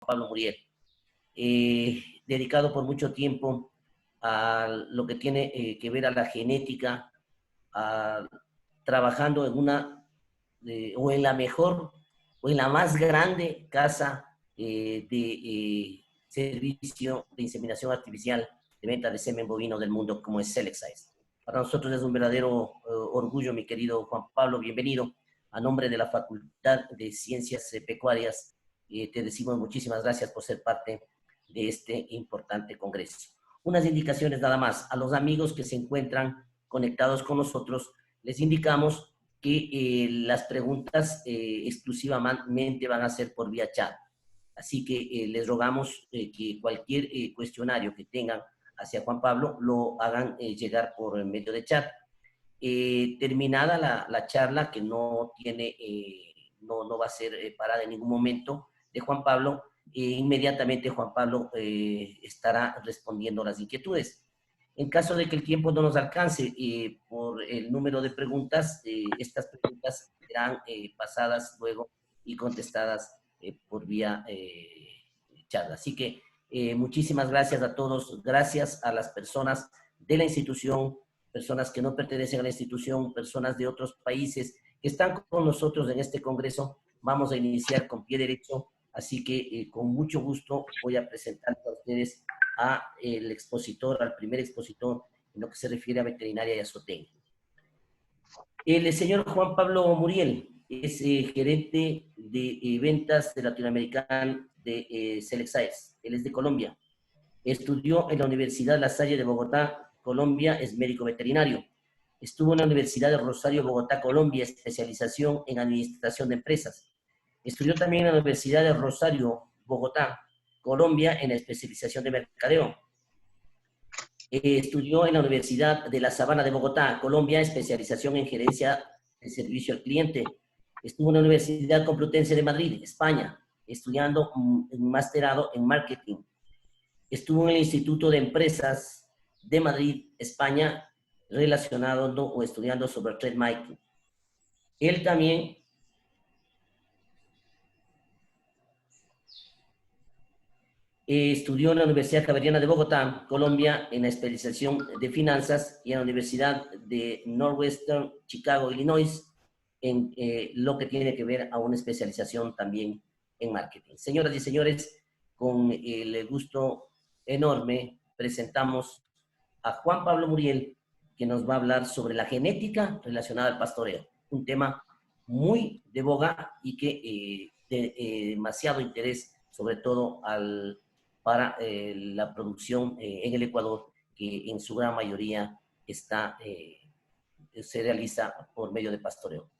Pablo Muriel, dedicado por mucho tiempo a lo que tiene que ver a la genética, a, trabajando en una, o en la mejor, o en la más grande casa servicio de inseminación artificial de venta de semen bovino del mundo, como es Selectsize. Para nosotros es un verdadero orgullo, mi querido Juan Pablo, bienvenido. A nombre de la Facultad de Ciencias Pecuarias, te decimos muchísimas gracias por ser parte de este importante congreso. Unas indicaciones nada más. A los amigos que se encuentran conectados con nosotros, les indicamos que las preguntas exclusivamente van a ser por vía chat. Así que les rogamos que cualquier cuestionario que tengan hacia Juan Pablo lo hagan llegar por medio de chat. Terminada la charla, que no tiene, no va a ser parada en ningún momento, de Juan Pablo, inmediatamente Juan Pablo estará respondiendo las inquietudes. En caso de que el tiempo no nos alcance por el número de preguntas, estas preguntas serán pasadas luego y contestadas por vía charla. Así que muchísimas gracias a todos, gracias a las personas de la institución, personas que no pertenecen a la institución, personas de otros países que están con nosotros en este congreso. Vamos a iniciar con pie derecho, así que con mucho gusto voy a presentar a ustedes al expositor, al primer expositor en lo que se refiere a veterinaria y a zootecnia. El señor Juan Pablo Muriel es gerente de ventas de Latinoamericana de Selectsize. Él es de Colombia. Estudió en la Universidad La Salle de Bogotá, Colombia, es médico veterinario. Estuvo en la Universidad de Rosario, Bogotá, Colombia, especialización en administración de empresas. Estudió también en la Universidad de Rosario, Bogotá, Colombia, en la especialización de mercadeo. Estudió en la Universidad de La Sabana de Bogotá, Colombia, especialización en gerencia de servicio al cliente. Estuvo en la Universidad Complutense de Madrid, España, estudiando un masterado en marketing. Estuvo en el Instituto de Empresas de Madrid, España, relacionado o estudiando sobre trade marketing. Él también estudió en la Universidad Javeriana de Bogotá, Colombia, en la especialización de finanzas, y en la Universidad de Northwestern Chicago, Illinois, en lo que tiene que ver a una especialización también en marketing. Señoras y señores, con el gusto enorme presentamos a Juan Pablo Muriel, que nos va a hablar sobre la genética relacionada al pastoreo, un tema muy de boga y que de demasiado interés, sobre todo para la producción en el Ecuador, que en su gran mayoría se realiza por medio de pastoreo.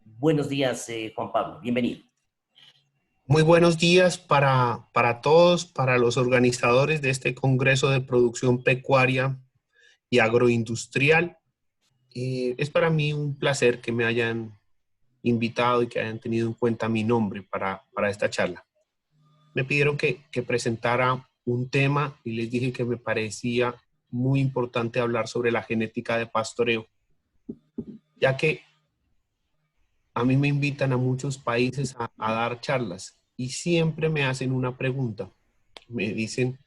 Buenos días, Juan Pablo, bienvenido. Muy buenos días para todos, para los organizadores de este Congreso de Producción Pecuaria y Agroindustrial. Es para mí un placer que me hayan invitado y que hayan tenido en cuenta mi nombre para esta charla. Me pidieron que presentara un tema y les dije que me parecía muy importante hablar sobre la genética de pastoreo, ya que a mí me invitan a muchos países a dar charlas y siempre me hacen una pregunta. Me dicen,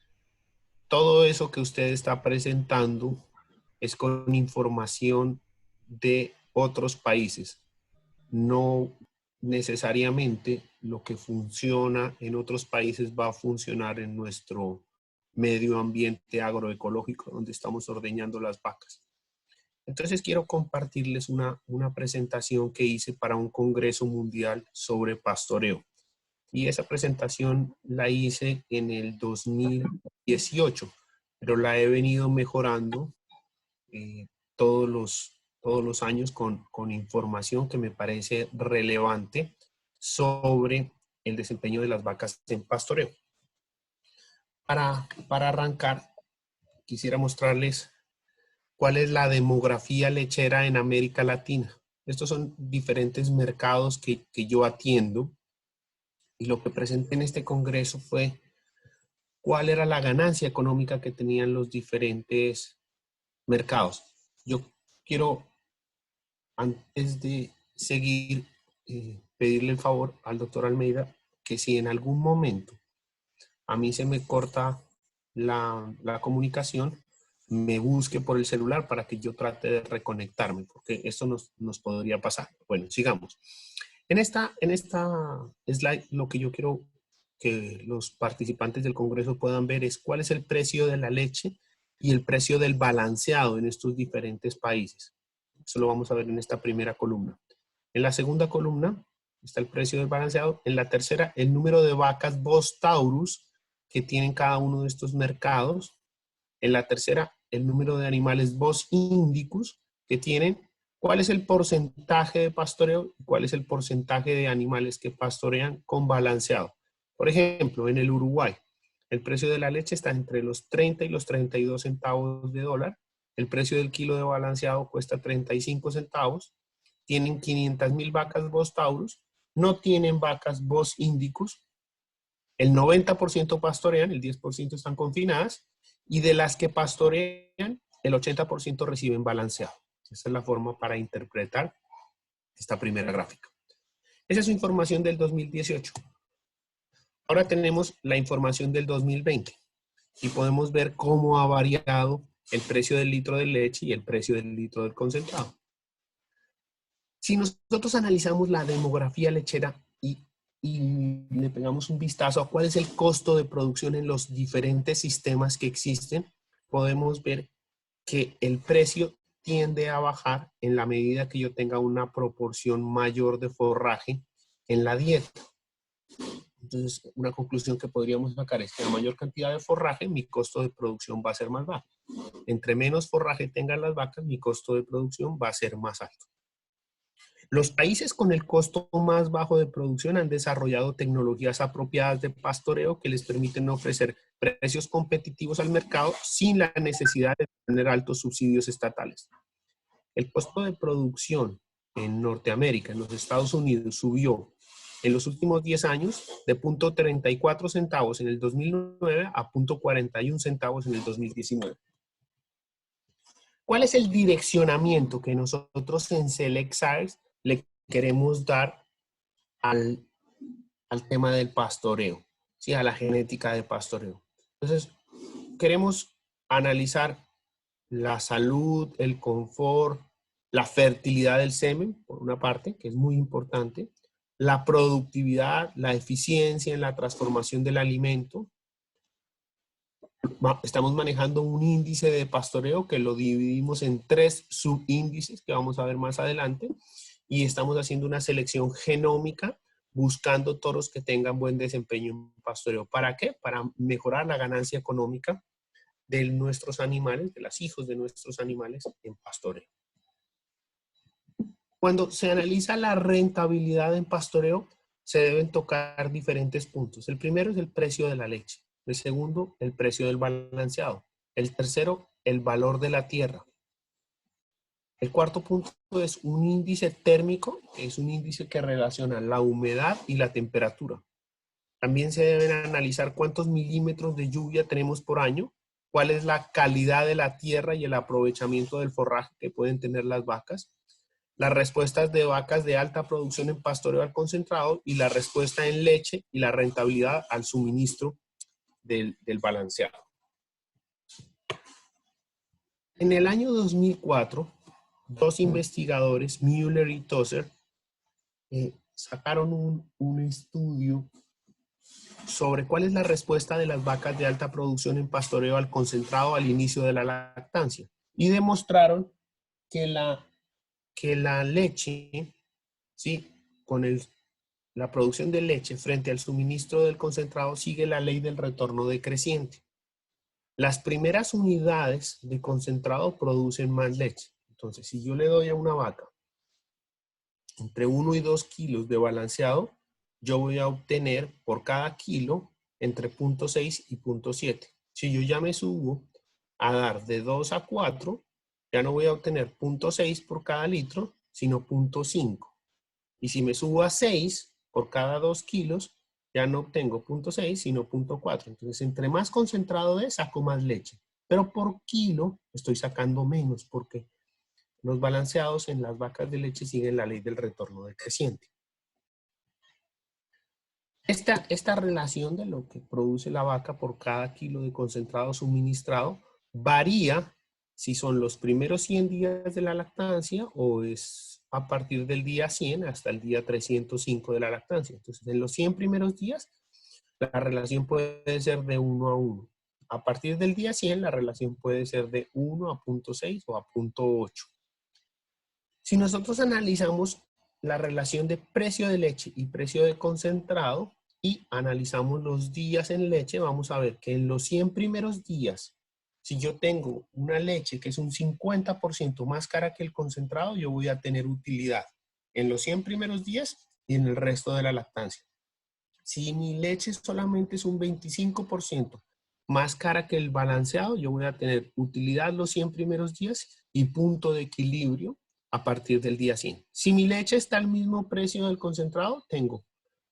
todo eso que usted está presentando es con información de otros países. No necesariamente lo que funciona en otros países va a funcionar en nuestro medio ambiente agroecológico donde estamos ordeñando las vacas. Entonces quiero compartirles una presentación que hice para un congreso mundial sobre pastoreo. Y esa presentación la hice en el 2018, pero la he venido mejorando todos los años con información que me parece relevante sobre el desempeño de las vacas en pastoreo. Para arrancar, quisiera mostrarles cuál es la demografía lechera en América Latina. Estos son diferentes mercados que yo atiendo. Y lo que presenté en este congreso fue cuál era la ganancia económica que tenían los diferentes mercados. Yo quiero, antes de seguir, pedirle el favor al doctor Almeida que si en algún momento a mí se me corta la comunicación, me busque por el celular para que yo trate de reconectarme, porque esto nos podría pasar. Bueno, sigamos. En esta slide, lo que yo quiero que los participantes del Congreso puedan ver es cuál es el precio de la leche y el precio del balanceado en estos diferentes países. Eso lo vamos a ver en esta primera columna. En la segunda columna está el precio del balanceado. En la tercera, el número de vacas Bos Taurus que tienen cada uno de estos mercados. En la tercera, el número de animales Bos Indicus que tienen. ¿Cuál es el porcentaje de pastoreo y cuál es el porcentaje de animales que pastorean con balanceado? Por ejemplo, en el Uruguay, el precio de la leche está entre los 30 y los 32 centavos de dólar. El precio del kilo de balanceado cuesta 35 centavos. Tienen 500,000 vacas Bos Taurus. No tienen vacas Bos Indicus. El 90% pastorean, el 10% están confinadas. Y de las que pastorean, el 80% reciben balanceado. Esa es la forma para interpretar esta primera gráfica. Esa es su información del 2018. Ahora tenemos la información del 2020 y podemos ver cómo ha variado el precio del litro de leche y el precio del litro del concentrado. Si nosotros analizamos la demografía lechera y le pegamos un vistazo a cuál es el costo de producción en los diferentes sistemas que existen, podemos ver que el precio tiende a bajar en la medida que yo tenga una proporción mayor de forraje en la dieta. Entonces, una conclusión que podríamos sacar es que a mayor cantidad de forraje, mi costo de producción va a ser más bajo. Entre menos forraje tengan las vacas, mi costo de producción va a ser más alto. Los países con el costo más bajo de producción han desarrollado tecnologías apropiadas de pastoreo que les permiten ofrecer precios competitivos al mercado sin la necesidad de tener altos subsidios estatales. El costo de producción en Norteamérica, en los Estados Unidos, subió en los últimos 10 años de 0.34 centavos en el 2009 a 0.41 centavos en el 2019. ¿Cuál es el direccionamiento que nosotros en SelectScience le queremos dar al tema del pastoreo? ¿Sí? A la genética de pastoreo. Entonces, queremos analizar la salud, el confort, la fertilidad del semen, por una parte, que es muy importante, la productividad, la eficiencia en la transformación del alimento. Estamos manejando un índice de pastoreo que lo dividimos en 3 subíndices que vamos a ver más adelante y estamos haciendo una selección genómica buscando toros que tengan buen desempeño en pastoreo. ¿Para qué? Para mejorar la ganancia económica de nuestros animales, de los hijos de nuestros animales en pastoreo. Cuando se analiza la rentabilidad en pastoreo, se deben tocar diferentes puntos. El primero es el precio de la leche. El segundo, el precio del balanceado. El tercero, el valor de la tierra. El cuarto punto es un índice térmico, que es un índice que relaciona la humedad y la temperatura. También se deben analizar cuántos milímetros de lluvia tenemos por año, cuál es la calidad de la tierra y el aprovechamiento del forraje que pueden tener las vacas, las respuestas de vacas de alta producción en pastoreo al concentrado y la respuesta en leche y la rentabilidad al suministro del balanceado. En el año 2004, dos investigadores, Müller y Tosser, sacaron un estudio sobre cuál es la respuesta de las vacas de alta producción en pastoreo al concentrado al inicio de la lactancia. Y demostraron que la leche, ¿sí? Con la producción de leche frente al suministro del concentrado sigue la ley del retorno decreciente. Las primeras unidades de concentrado producen más leche. Entonces, si yo le doy a una vaca entre 1 y 2 kilos de balanceado, yo voy a obtener por cada kilo entre 0.6 y 0.7. Si yo ya me subo a dar de 2 a 4, ya no voy a obtener 0.6 por cada litro, sino 0.5. Y si me subo a 6 por cada 2 kilos, ya no obtengo 0.6, sino 0.4. Entonces, entre más concentrado es, saco más leche. Pero por kilo estoy sacando menos porque los balanceados en las vacas de leche siguen la ley del retorno decreciente. Esta relación de lo que produce la vaca por cada kilo de concentrado suministrado varía si son los primeros 100 días de la lactancia o es a partir del día 100 hasta el día 305 de la lactancia. Entonces, en los 100 primeros días, la relación puede ser de 1 a 1. A partir del día 100, la relación puede ser de 1 a 0.6 o a 0.8. Si nosotros analizamos la relación de precio de leche y precio de concentrado y analizamos los días en leche, vamos a ver que en los 100 primeros días, si yo tengo una leche que es un 50% más cara que el concentrado, yo voy a tener utilidad en los 100 primeros días y en el resto de la lactancia. Si mi leche solamente es un 25% más cara que el balanceado, yo voy a tener utilidad los 100 primeros días y punto de equilibrio a partir del día 100. Si mi leche está al mismo precio del concentrado, tengo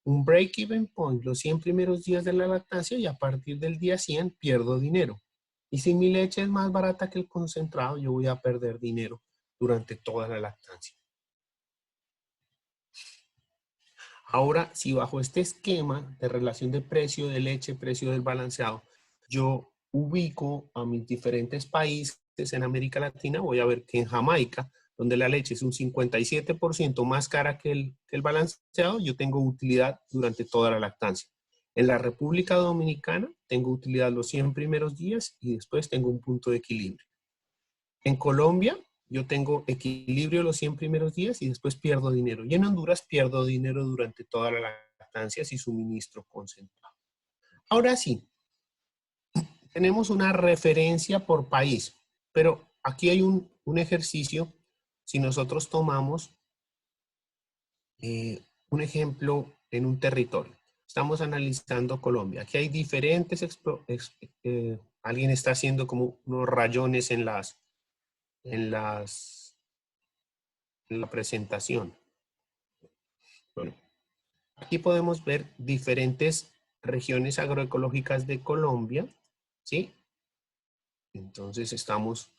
un break-even point los 100 primeros días de la lactancia y a partir del día 100 pierdo dinero. Y si mi leche es más barata que el concentrado, yo voy a perder dinero durante toda la lactancia. Ahora, si bajo este esquema de relación de precio de leche, precio del balanceado, yo ubico a mis diferentes países en América Latina, voy a ver que en Jamaica, donde la leche es un 57% más cara que el balanceado, yo tengo utilidad durante toda la lactancia. En la República Dominicana tengo utilidad los 100 primeros días y después tengo un punto de equilibrio. En Colombia yo tengo equilibrio los 100 primeros días y después pierdo dinero. Y en Honduras pierdo dinero durante toda la lactancia si suministro concentrado. Ahora sí, tenemos una referencia por país, pero aquí hay un ejercicio. Si nosotros tomamos un ejemplo en un territorio, estamos analizando Colombia. Aquí hay diferentes, alguien está haciendo como unos rayones en la presentación. Bueno, aquí podemos ver diferentes regiones agroecológicas de Colombia, ¿sí? Entonces estamos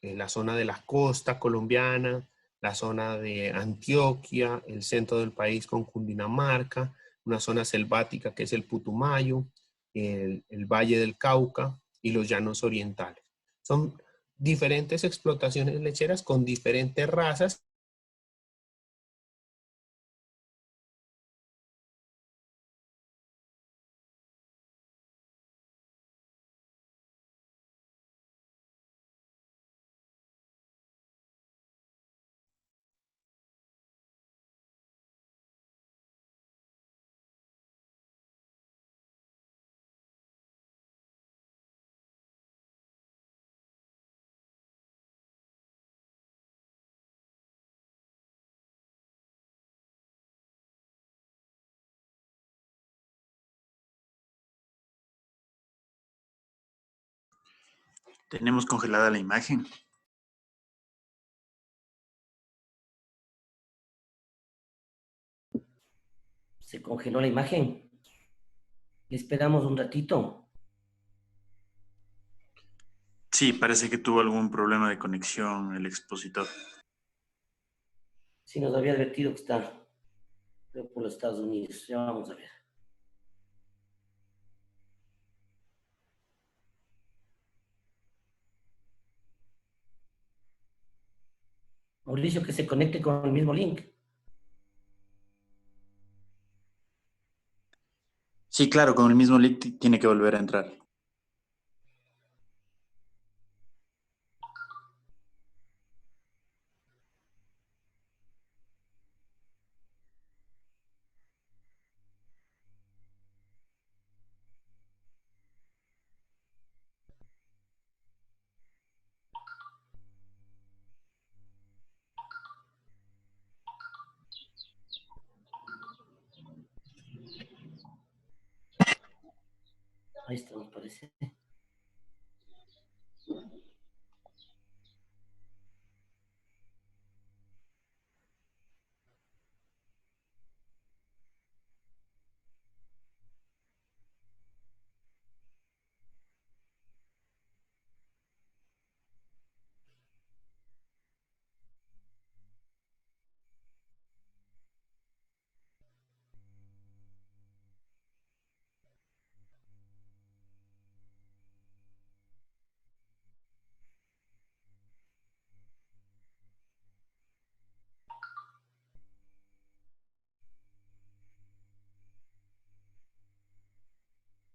en la zona de la costa colombiana, la zona de Antioquia, el centro del país con Cundinamarca, una zona selvática que es el Putumayo, el Valle del Cauca y los llanos orientales. Son diferentes explotaciones lecheras con diferentes razas. Tenemos congelada la imagen. Se congeló la imagen. Esperamos un ratito. Sí, parece que tuvo algún problema de conexión el expositor. Sí, nos había advertido que está, creo, por los Estados Unidos. Ya vamos a ver. Mauricio, que se conecte con el mismo link. Sí, claro, con el mismo link tiene que volver a entrar. Ahí está, me parece.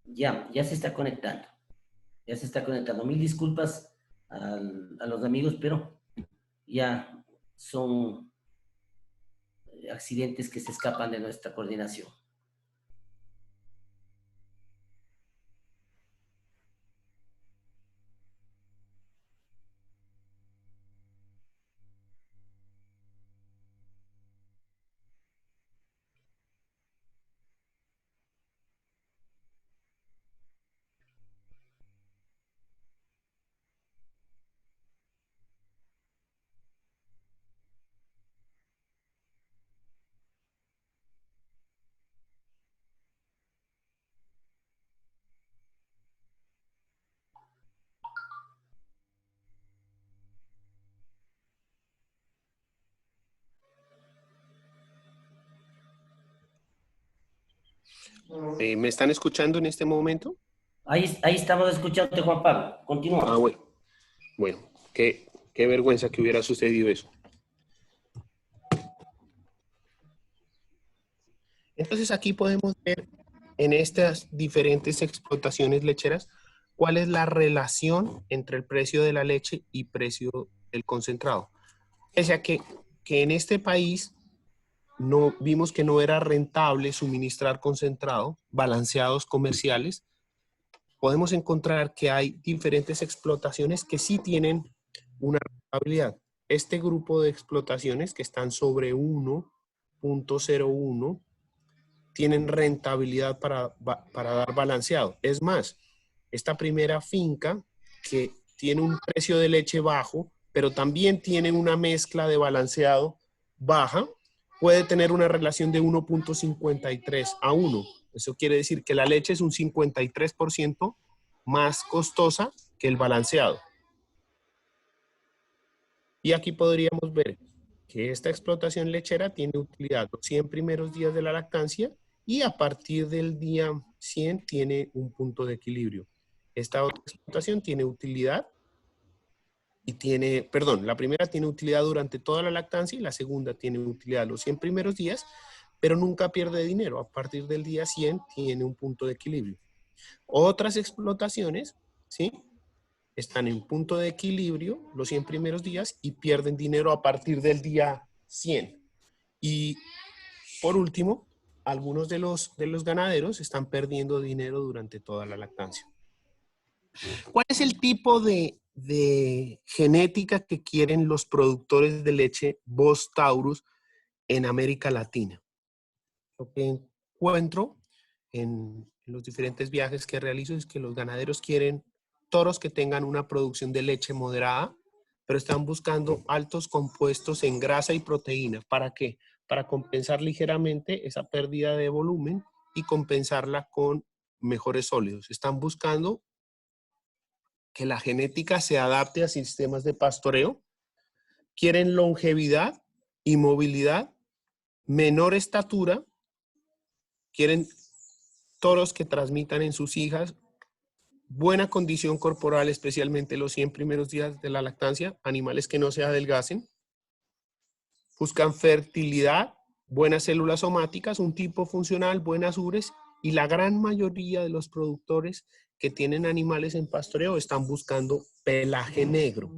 Ya se está conectando. Ya se está conectando. Mil disculpas a los amigos, pero ya son accidentes que se escapan de nuestra coordinación. ¿Me están escuchando en este momento? Ahí estamos escuchando, Juan Pablo. Ah, Continúa. bueno, qué vergüenza que hubiera sucedido eso. Entonces aquí podemos ver en estas diferentes explotaciones lecheras cuál es la relación entre el precio de la leche y precio del concentrado. O sea que en este país no, vimos que no era rentable suministrar concentrado, balanceados comerciales. Podemos encontrar que hay diferentes explotaciones que sí tienen una rentabilidad. Este grupo de explotaciones que están sobre 1.01 tienen rentabilidad para dar balanceado. Es más, esta primera finca que tiene un precio de leche bajo, pero también tiene una mezcla de balanceado baja, puede tener una relación de 1.53 a 1. Eso quiere decir que la leche es un 53% más costosa que el balanceado. Y aquí podríamos ver que esta explotación lechera tiene utilidad los 100 primeros días de la lactancia y a partir del día 100 tiene un punto de equilibrio. Esta otra explotación tiene utilidad y tiene, perdón, la primera tiene utilidad durante toda la lactancia y la segunda tiene utilidad los 100 primeros días, pero nunca pierde dinero. A partir del día 100 tiene un punto de equilibrio. Otras explotaciones, ¿sí?, están en punto de equilibrio los 100 primeros días y pierden dinero a partir del día 100. Y por último, algunos de los ganaderos están perdiendo dinero durante toda la lactancia. ¿Cuál es el tipo de genética que quieren los productores de leche Bos Taurus en América Latina? Lo que encuentro en los diferentes viajes que realizo es que los ganaderos quieren toros que tengan una producción de leche moderada, pero están buscando altos compuestos en grasa y proteína. ¿Para qué? Para compensar ligeramente esa pérdida de volumen y compensarla con mejores sólidos. Están buscando que la genética se adapte a sistemas de pastoreo. Quieren longevidad y movilidad, menor estatura. Quieren toros que transmitan en sus hijas buena condición corporal, especialmente los 100 primeros días de la lactancia, animales que no se adelgacen. Buscan fertilidad, buenas células somáticas, un tipo funcional, buenas ubres, y la gran mayoría de los productores que tienen animales en pastoreo están buscando pelaje negro.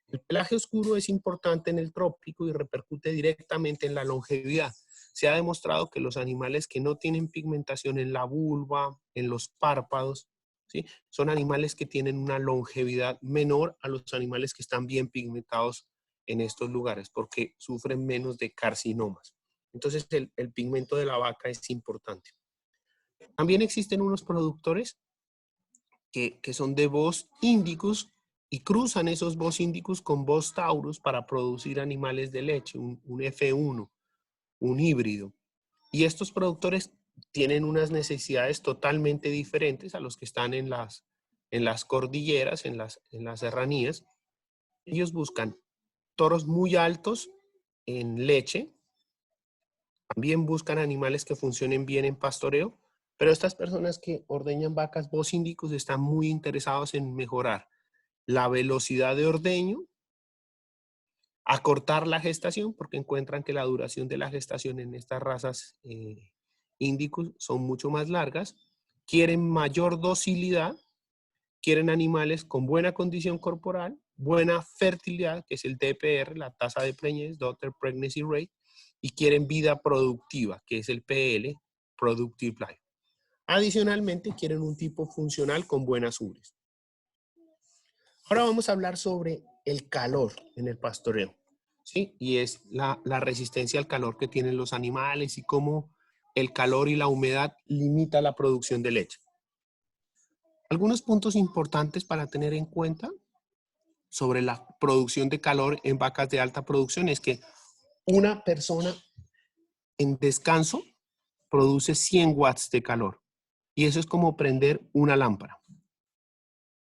El pelaje oscuro es importante en el trópico y repercute directamente en la longevidad. Se ha demostrado que los animales que no tienen pigmentación en la vulva, en los párpados, ¿sí?, son animales que tienen una longevidad menor a los animales que están bien pigmentados en estos lugares porque sufren menos de carcinomas. Entonces el pigmento de la vaca es importante. También existen unos productores que son de Bos indicus y cruzan esos Bos indicus con Bos taurus para producir animales de leche, un F1, un híbrido. Y estos productores tienen unas necesidades totalmente diferentes a los que están en las cordilleras, en las serranías. Ellos buscan toros muy altos en leche, también buscan animales que funcionen bien en pastoreo, pero estas personas que ordeñan vacas Bos indicus están muy interesados en mejorar la velocidad de ordeño, acortar la gestación, porque encuentran que la duración de la gestación en estas razas Indicus son mucho más largas, quieren mayor docilidad, quieren animales con buena condición corporal, buena fertilidad, que es el TPR, la tasa de preñez, Daughter Pregnancy Rate, y quieren vida productiva, que es el PL, Productive Life. Adicionalmente, quieren un tipo funcional con buenas ubres. Ahora vamos a hablar sobre el calor en el pastoreo, ¿sí? Y es la resistencia al calor que tienen los animales y cómo el calor y la humedad limita la producción de leche. Algunos puntos importantes para tener en cuenta sobre la producción de calor en vacas de alta producción es que una persona en descanso produce 100 watts de calor y eso es como prender una lámpara.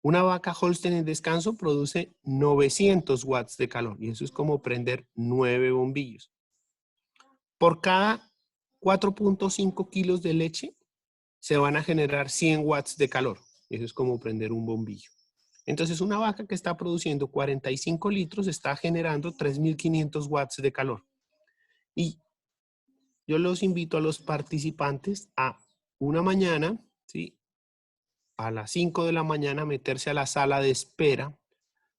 Una vaca Holstein en descanso produce 900 watts de calor y eso es como prender 9 bombillos. Por cada 4.5 kilos de leche se van a generar 100 watts de calor. Eso es como prender un bombillo. Entonces una vaca que está produciendo 45 litros está generando 3.500 watts de calor. Y yo los invito a los participantes a una mañana, ¿sí?, a las 5 de la mañana meterse a la sala de espera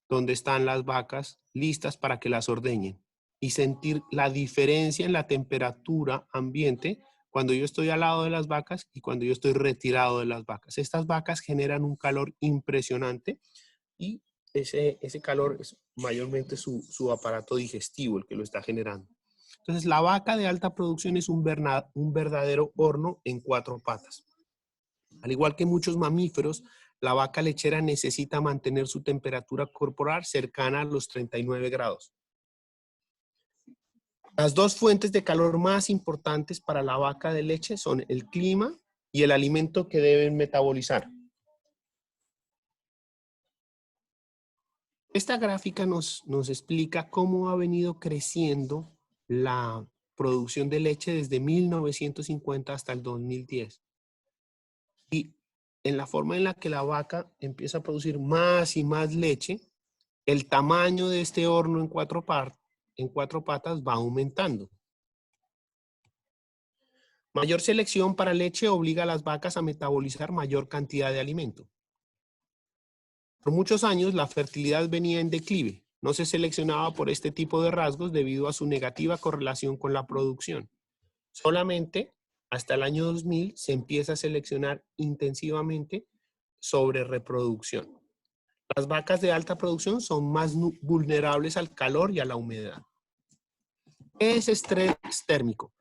donde están las vacas listas para que las ordeñen y sentir la diferencia en la temperatura ambiente cuando yo estoy al lado de las vacas y cuando yo estoy retirado de las vacas. Estas vacas generan un calor impresionante y ese calor es mayormente su aparato digestivo el que lo está generando. Entonces, la vaca de alta producción es un verdadero horno en 4 patas. Al igual que muchos mamíferos, la vaca lechera necesita mantener su temperatura corporal cercana a los 39 grados. Las dos fuentes de calor más importantes para la vaca de leche son el clima y el alimento que deben metabolizar. Esta gráfica nos explica cómo ha venido creciendo la producción de leche desde 1950 hasta el 2010. Y en la forma en la que la vaca empieza a producir más y más leche, el tamaño de este horno en cuatro patas va aumentando. Mayor selección para leche obliga a las vacas a metabolizar mayor cantidad de alimento. Por muchos años la fertilidad venía en declive. No se seleccionaba por este tipo de rasgos debido a su negativa correlación con la producción. Solamente hasta el año 2000 se empieza a seleccionar intensivamente sobre reproducción. Las vacas de alta producción son más vulnerables al calor y a la humedad. ¿Qué es estrés térmico?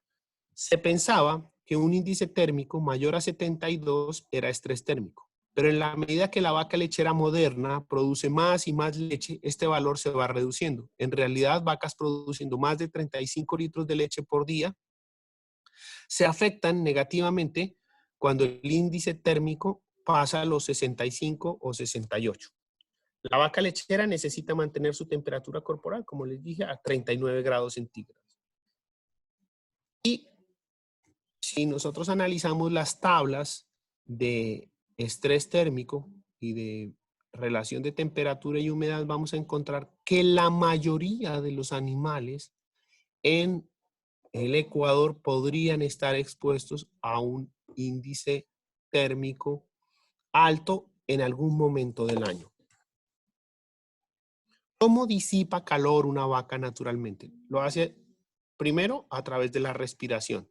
Se pensaba que un índice térmico mayor a 72 era estrés térmico, pero en la medida que la vaca lechera moderna produce más y más leche, este valor se va reduciendo. En realidad, vacas produciendo más de 35 litros de leche por día se afectan negativamente cuando el índice térmico pasa a los 65 o 68. La vaca lechera necesita mantener su temperatura corporal, como les dije, a 39 grados centígrados. Y si nosotros analizamos las tablas de estrés térmico y de relación de temperatura y humedad, vamos a encontrar que la mayoría de los animales en el Ecuador podrían estar expuestos a un índice térmico alto en algún momento del año. ¿Cómo disipa calor una vaca naturalmente? Lo hace primero a través de la respiración,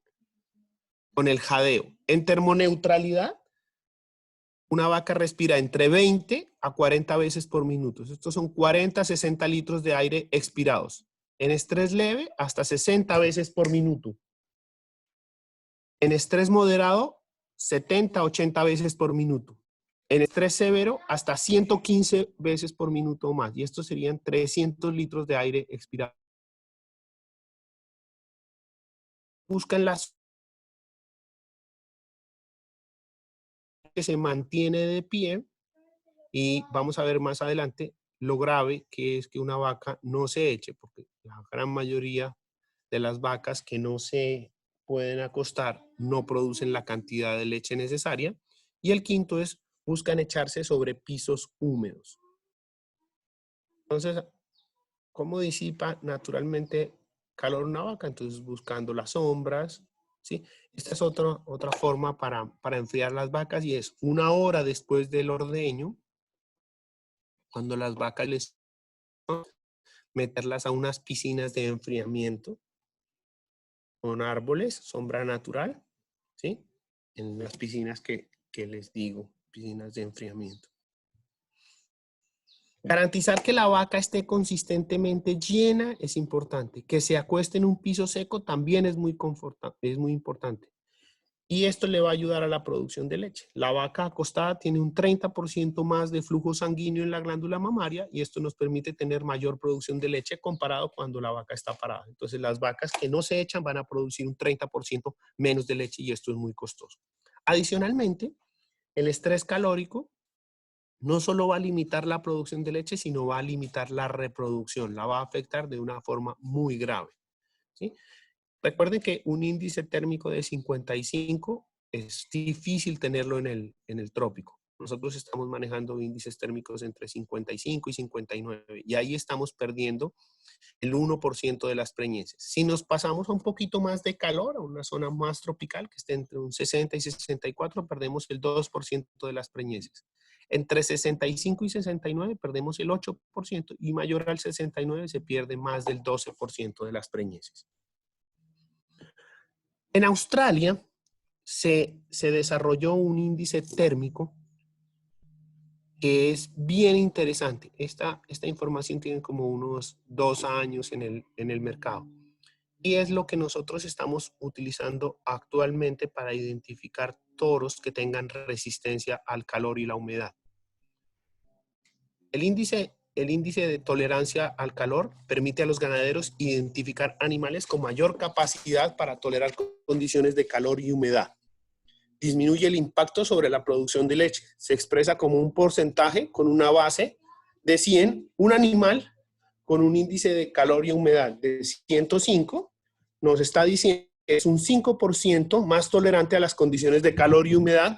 con el jadeo. En termoneutralidad, una vaca respira entre 20 a 40 veces por minuto. Estos son 40 a 60 litros de aire expirados. En estrés leve, hasta 60 veces por minuto. En estrés moderado, 70 a 80 veces por minuto. En estrés severo, hasta 115 veces por minuto o más. Y estos serían 300 litros de aire expirado. Buscan las que se mantiene de pie y vamos a ver más adelante lo grave que es que una vaca no se eche, porque la gran mayoría de las vacas que no se pueden acostar no producen la cantidad de leche necesaria. Y el quinto es, buscan echarse sobre pisos húmedos. Entonces, ¿cómo disipa naturalmente calor una vaca? Entonces, buscando las sombras, ¿sí? Esta es otra forma para enfriar las vacas y es 1 hora después del ordeño, cuando las vacas les meterlas a unas piscinas de enfriamiento con árboles, sombra natural, ¿sí? En las piscinas que les digo, piscinas de enfriamiento. Garantizar que la vaca esté consistentemente llena es importante. Que se acueste en un piso seco también es muy importante. Y esto le va a ayudar a la producción de leche. La vaca acostada tiene un 30% más de flujo sanguíneo en la glándula mamaria y esto nos permite tener mayor producción de leche comparado cuando la vaca está parada. Entonces las vacas que no se echan van a producir un 30% menos de leche y esto es muy costoso. Adicionalmente, el estrés calórico no solo va a limitar la producción de leche, sino va a limitar la reproducción. La va a afectar de una forma muy grave, ¿sí? Recuerden que un índice térmico de 55 es difícil tenerlo en el trópico. Nosotros estamos manejando índices térmicos entre 55 y 59 y ahí estamos perdiendo el 1% de las preñeces. Si nos pasamos a un poquito más de calor, a una zona más tropical que esté entre un 60 y 64, perdemos el 2% de las preñeces. Entre 65 y 69 perdemos el 8% y mayor al 69 se pierde más del 12% de las preñeces. En Australia se desarrolló un índice térmico que es bien interesante. Esta información tiene como unos 2 años en el mercado. Y es lo que nosotros estamos utilizando actualmente para identificar toros que tengan resistencia al calor y la humedad. El índice de tolerancia al calor permite a los ganaderos identificar animales con mayor capacidad para tolerar condiciones de calor y humedad. Disminuye el impacto sobre la producción de leche. Se expresa como un porcentaje con una base de 100. Un animal con un índice de calor y humedad de 105 nos está diciendo que es un 5% más tolerante a las condiciones de calor y humedad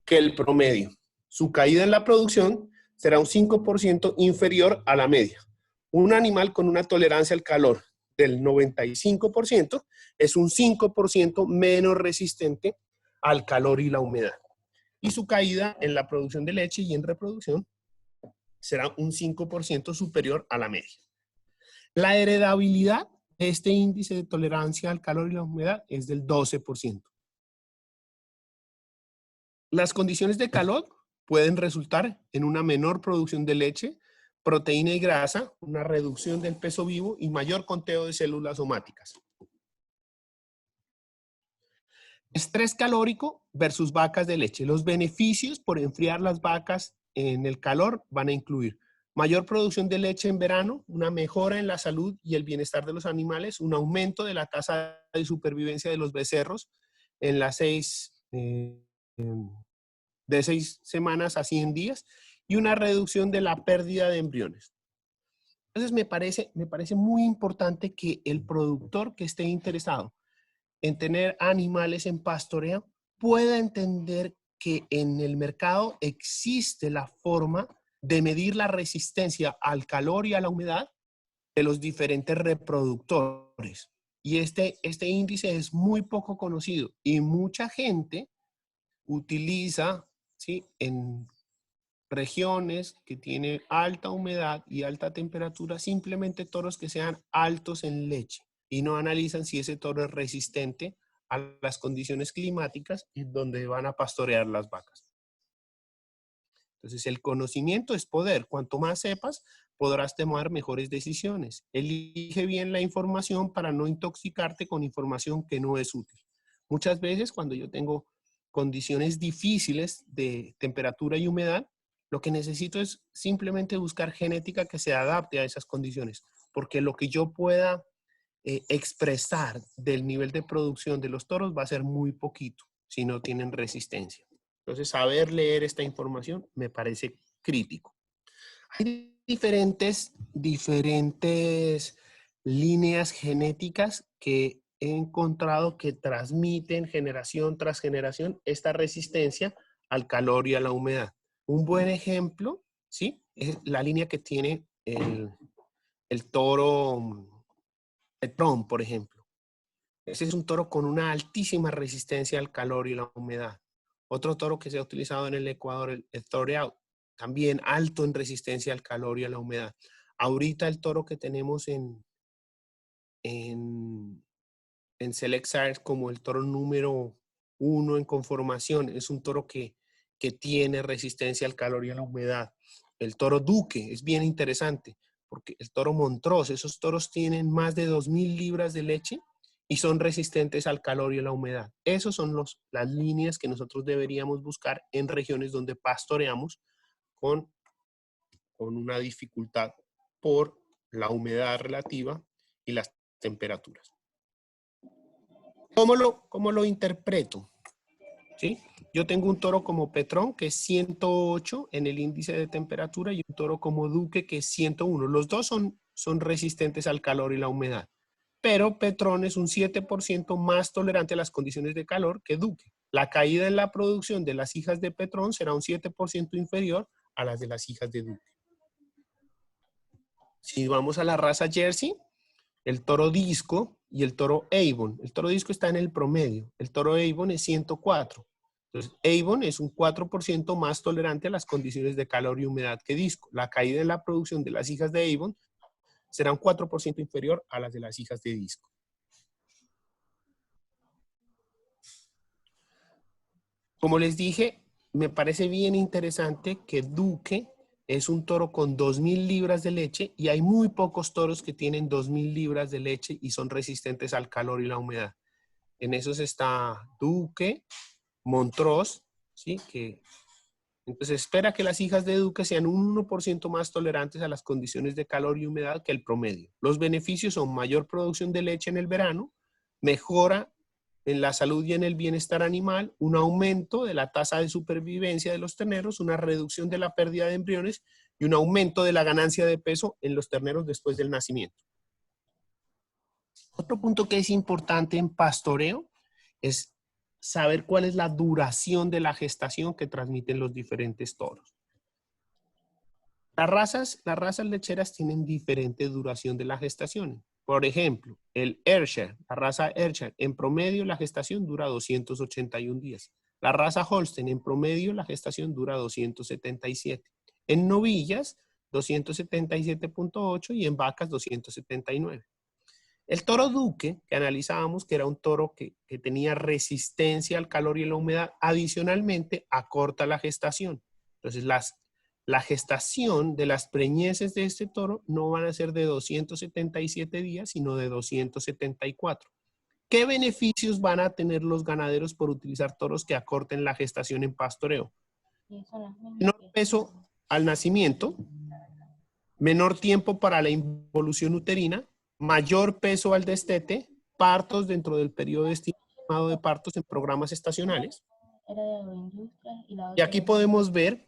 que el promedio. Su caída en la producción será un 5% inferior a la media. Un animal con una tolerancia al calor del 95% es un 5% menos resistente al calor y la humedad. Y su caída en la producción de leche y en reproducción será un 5% superior a la media. La heredabilidad de este índice de tolerancia al calor y la humedad es del 12%. Las condiciones de calor pueden resultar en una menor producción de leche, proteína y grasa, una reducción del peso vivo y mayor conteo de células somáticas. Estrés calórico versus vacas de leche. Los beneficios por enfriar las vacas en el calor van a incluir mayor producción de leche en verano, una mejora en la salud y el bienestar de los animales, un aumento de la tasa de supervivencia de los becerros en las de 6 semanas a 100 días y una reducción de la pérdida de embriones. Entonces me parece muy importante que el productor que esté interesado en tener animales en pastoreo pueda entender que en el mercado existe la forma de medir la resistencia al calor y a la humedad de los diferentes reproductores. Y este índice es muy poco conocido y mucha gente utiliza, ¿sí?, en regiones que tienen alta humedad y alta temperatura, simplemente toros que sean altos en leche y no analizan si ese toro es resistente a las condiciones climáticas en donde van a pastorear las vacas. Entonces, el conocimiento es poder. Cuanto más sepas, podrás tomar mejores decisiones. Elige bien la información para no intoxicarte con información que no es útil. Muchas veces, cuando yo tengo condiciones difíciles de temperatura y humedad, lo que necesito es simplemente buscar genética que se adapte a esas condiciones, porque lo que yo pueda expresar del nivel de producción de los toros va a ser muy poquito si no tienen resistencia. Entonces, saber leer esta información me parece crítico. Hay diferentes líneas genéticas que he encontrado que transmiten generación tras generación esta resistencia al calor y a la humedad. Un buen ejemplo, ¿sí?, es la línea que tiene el toro Petrón, por ejemplo. Ese es un toro con una altísima resistencia al calor y la humedad. Otro toro que se ha utilizado en el Ecuador, el Toreado, también alto en resistencia al calor y a la humedad. Ahorita el toro que tenemos en Select Sires como el toro número 1 en conformación, es un toro que tiene resistencia al calor y a la humedad. El toro Duque es bien interesante, porque el toro Montrose, esos toros tienen más de 2.000 libras de leche y son resistentes al calor y a la humedad. Esas son las líneas que nosotros deberíamos buscar en regiones donde pastoreamos con una dificultad por la humedad relativa y las temperaturas. ¿Cómo lo interpreto? ¿Sí? Yo tengo un toro como Petrón, que es 108 en el índice de temperatura, y un toro como Duque, que es 101. Los dos son resistentes al calor y la humedad. Pero Petrón es un 7% más tolerante a las condiciones de calor que Duque. La caída en la producción de las hijas de Petrón será un 7% inferior a las de las hijas de Duque. Si vamos a la raza Jersey, el toro Disco y el toro Avon. El toro Disco está en el promedio. El toro Avon es 104. Entonces, Avon es un 4% más tolerante a las condiciones de calor y humedad que Disco. La caída en la producción de las hijas de Avon será un 4% inferior a las de las hijas de Disco. Como les dije, me parece bien interesante que Duque es un toro con 2.000 libras de leche y hay muy pocos toros que tienen 2.000 libras de leche y son resistentes al calor y la humedad. En esos está Duque, Montrose, ¿sí? Entonces espera que las hijas de Duque sean un 1% más tolerantes a las condiciones de calor y humedad que el promedio. Los beneficios son mayor producción de leche en el verano, mejora en la salud y en el bienestar animal, un aumento de la tasa de supervivencia de los terneros, una reducción de la pérdida de embriones y un aumento de la ganancia de peso en los terneros después del nacimiento. Otro punto que es importante en pastoreo es saber cuál es la duración de la gestación que transmiten los diferentes toros. Las razas lecheras tienen diferente duración de la gestación. Por ejemplo, el Ayrshire, la raza Ayrshire, en promedio la gestación dura 281 días. La raza Holstein, en promedio la gestación dura 277. En novillas, 277.8 y en vacas, 279. El toro Duque, que analizábamos, que era un toro que tenía resistencia al calor y a la humedad, adicionalmente acorta la gestación. Entonces, la gestación de las preñeces de este toro no van a ser de 277 días, sino de 274. ¿Qué beneficios van a tener los ganaderos por utilizar toros que acorten la gestación en pastoreo? Menor peso al nacimiento, menor tiempo para la involución uterina, mayor peso al destete, partos dentro del periodo estimado de partos en programas estacionales. Y aquí podemos ver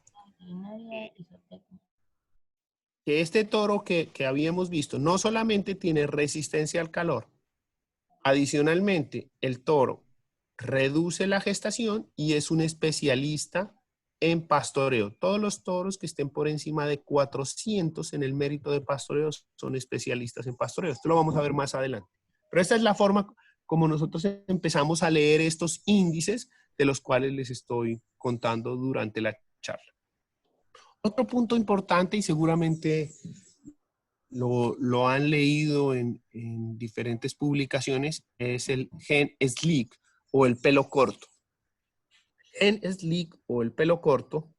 que este toro que habíamos visto no solamente tiene resistencia al calor, adicionalmente el toro reduce la gestación y es un especialista en pastoreo. Todos los toros que estén por encima de 400 en el mérito de pastoreo son especialistas en pastoreo. Esto lo vamos a ver más adelante. Pero esta es la forma como nosotros empezamos a leer estos índices de los cuales les estoy contando durante la charla. Otro punto importante, y seguramente lo han leído en diferentes publicaciones, es el gen slick o el pelo corto. El gen slick o el pelo corto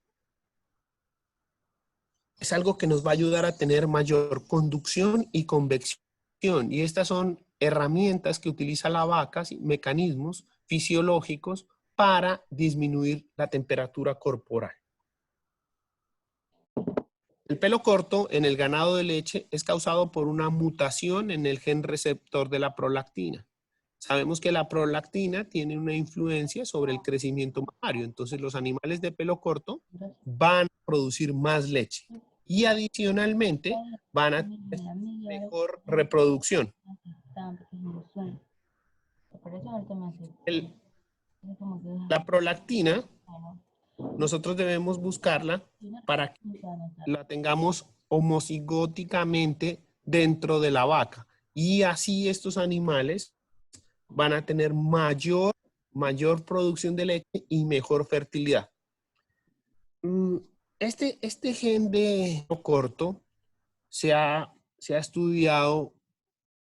es algo que nos va a ayudar a tener mayor conducción y convección. Y estas son herramientas que utiliza la vaca, mecanismos fisiológicos para disminuir la temperatura corporal. El pelo corto en el ganado de leche es causado por una mutación en el gen receptor de la prolactina. Sabemos que la prolactina tiene una influencia sobre el crecimiento mamario, entonces los animales de pelo corto van a producir más leche y adicionalmente van a tener mejor reproducción. La prolactina, nosotros debemos buscarla para que la tengamos homocigóticamente dentro de la vaca y así estos animales van a tener mayor producción de leche y mejor fertilidad. Este gen de corto se ha estudiado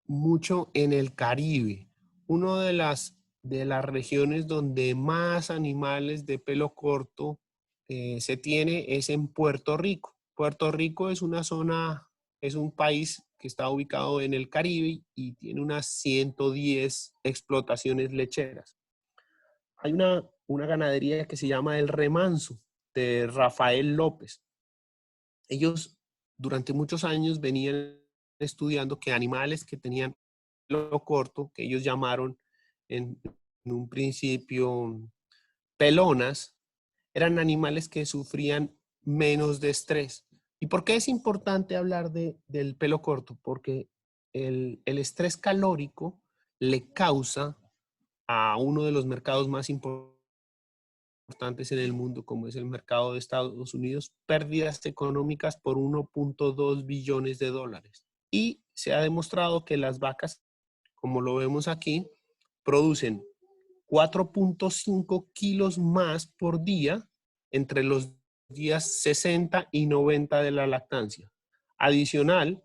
mucho en el Caribe, una de las regiones donde más animales de pelo corto se tiene es en Puerto Rico. Puerto Rico es una zona, es un país que está ubicado en el Caribe y tiene unas 110 explotaciones lecheras. Hay una ganadería que se llama El Remanso, de Rafael López. Ellos durante muchos años venían estudiando que animales que tenían pelo corto, que ellos llamaron en un principio pelonas, eran animales que sufrían menos de estrés. ¿Y por qué es importante hablar del pelo corto? Porque el estrés calórico le causa a uno de los mercados más importantes en el mundo, como es el mercado de Estados Unidos, pérdidas económicas por 1.2 billones de dólares. Y se ha demostrado que las vacas, como lo vemos aquí, producen 4.5 kilos más por día entre los días 60 y 90 de la lactancia. Adicional,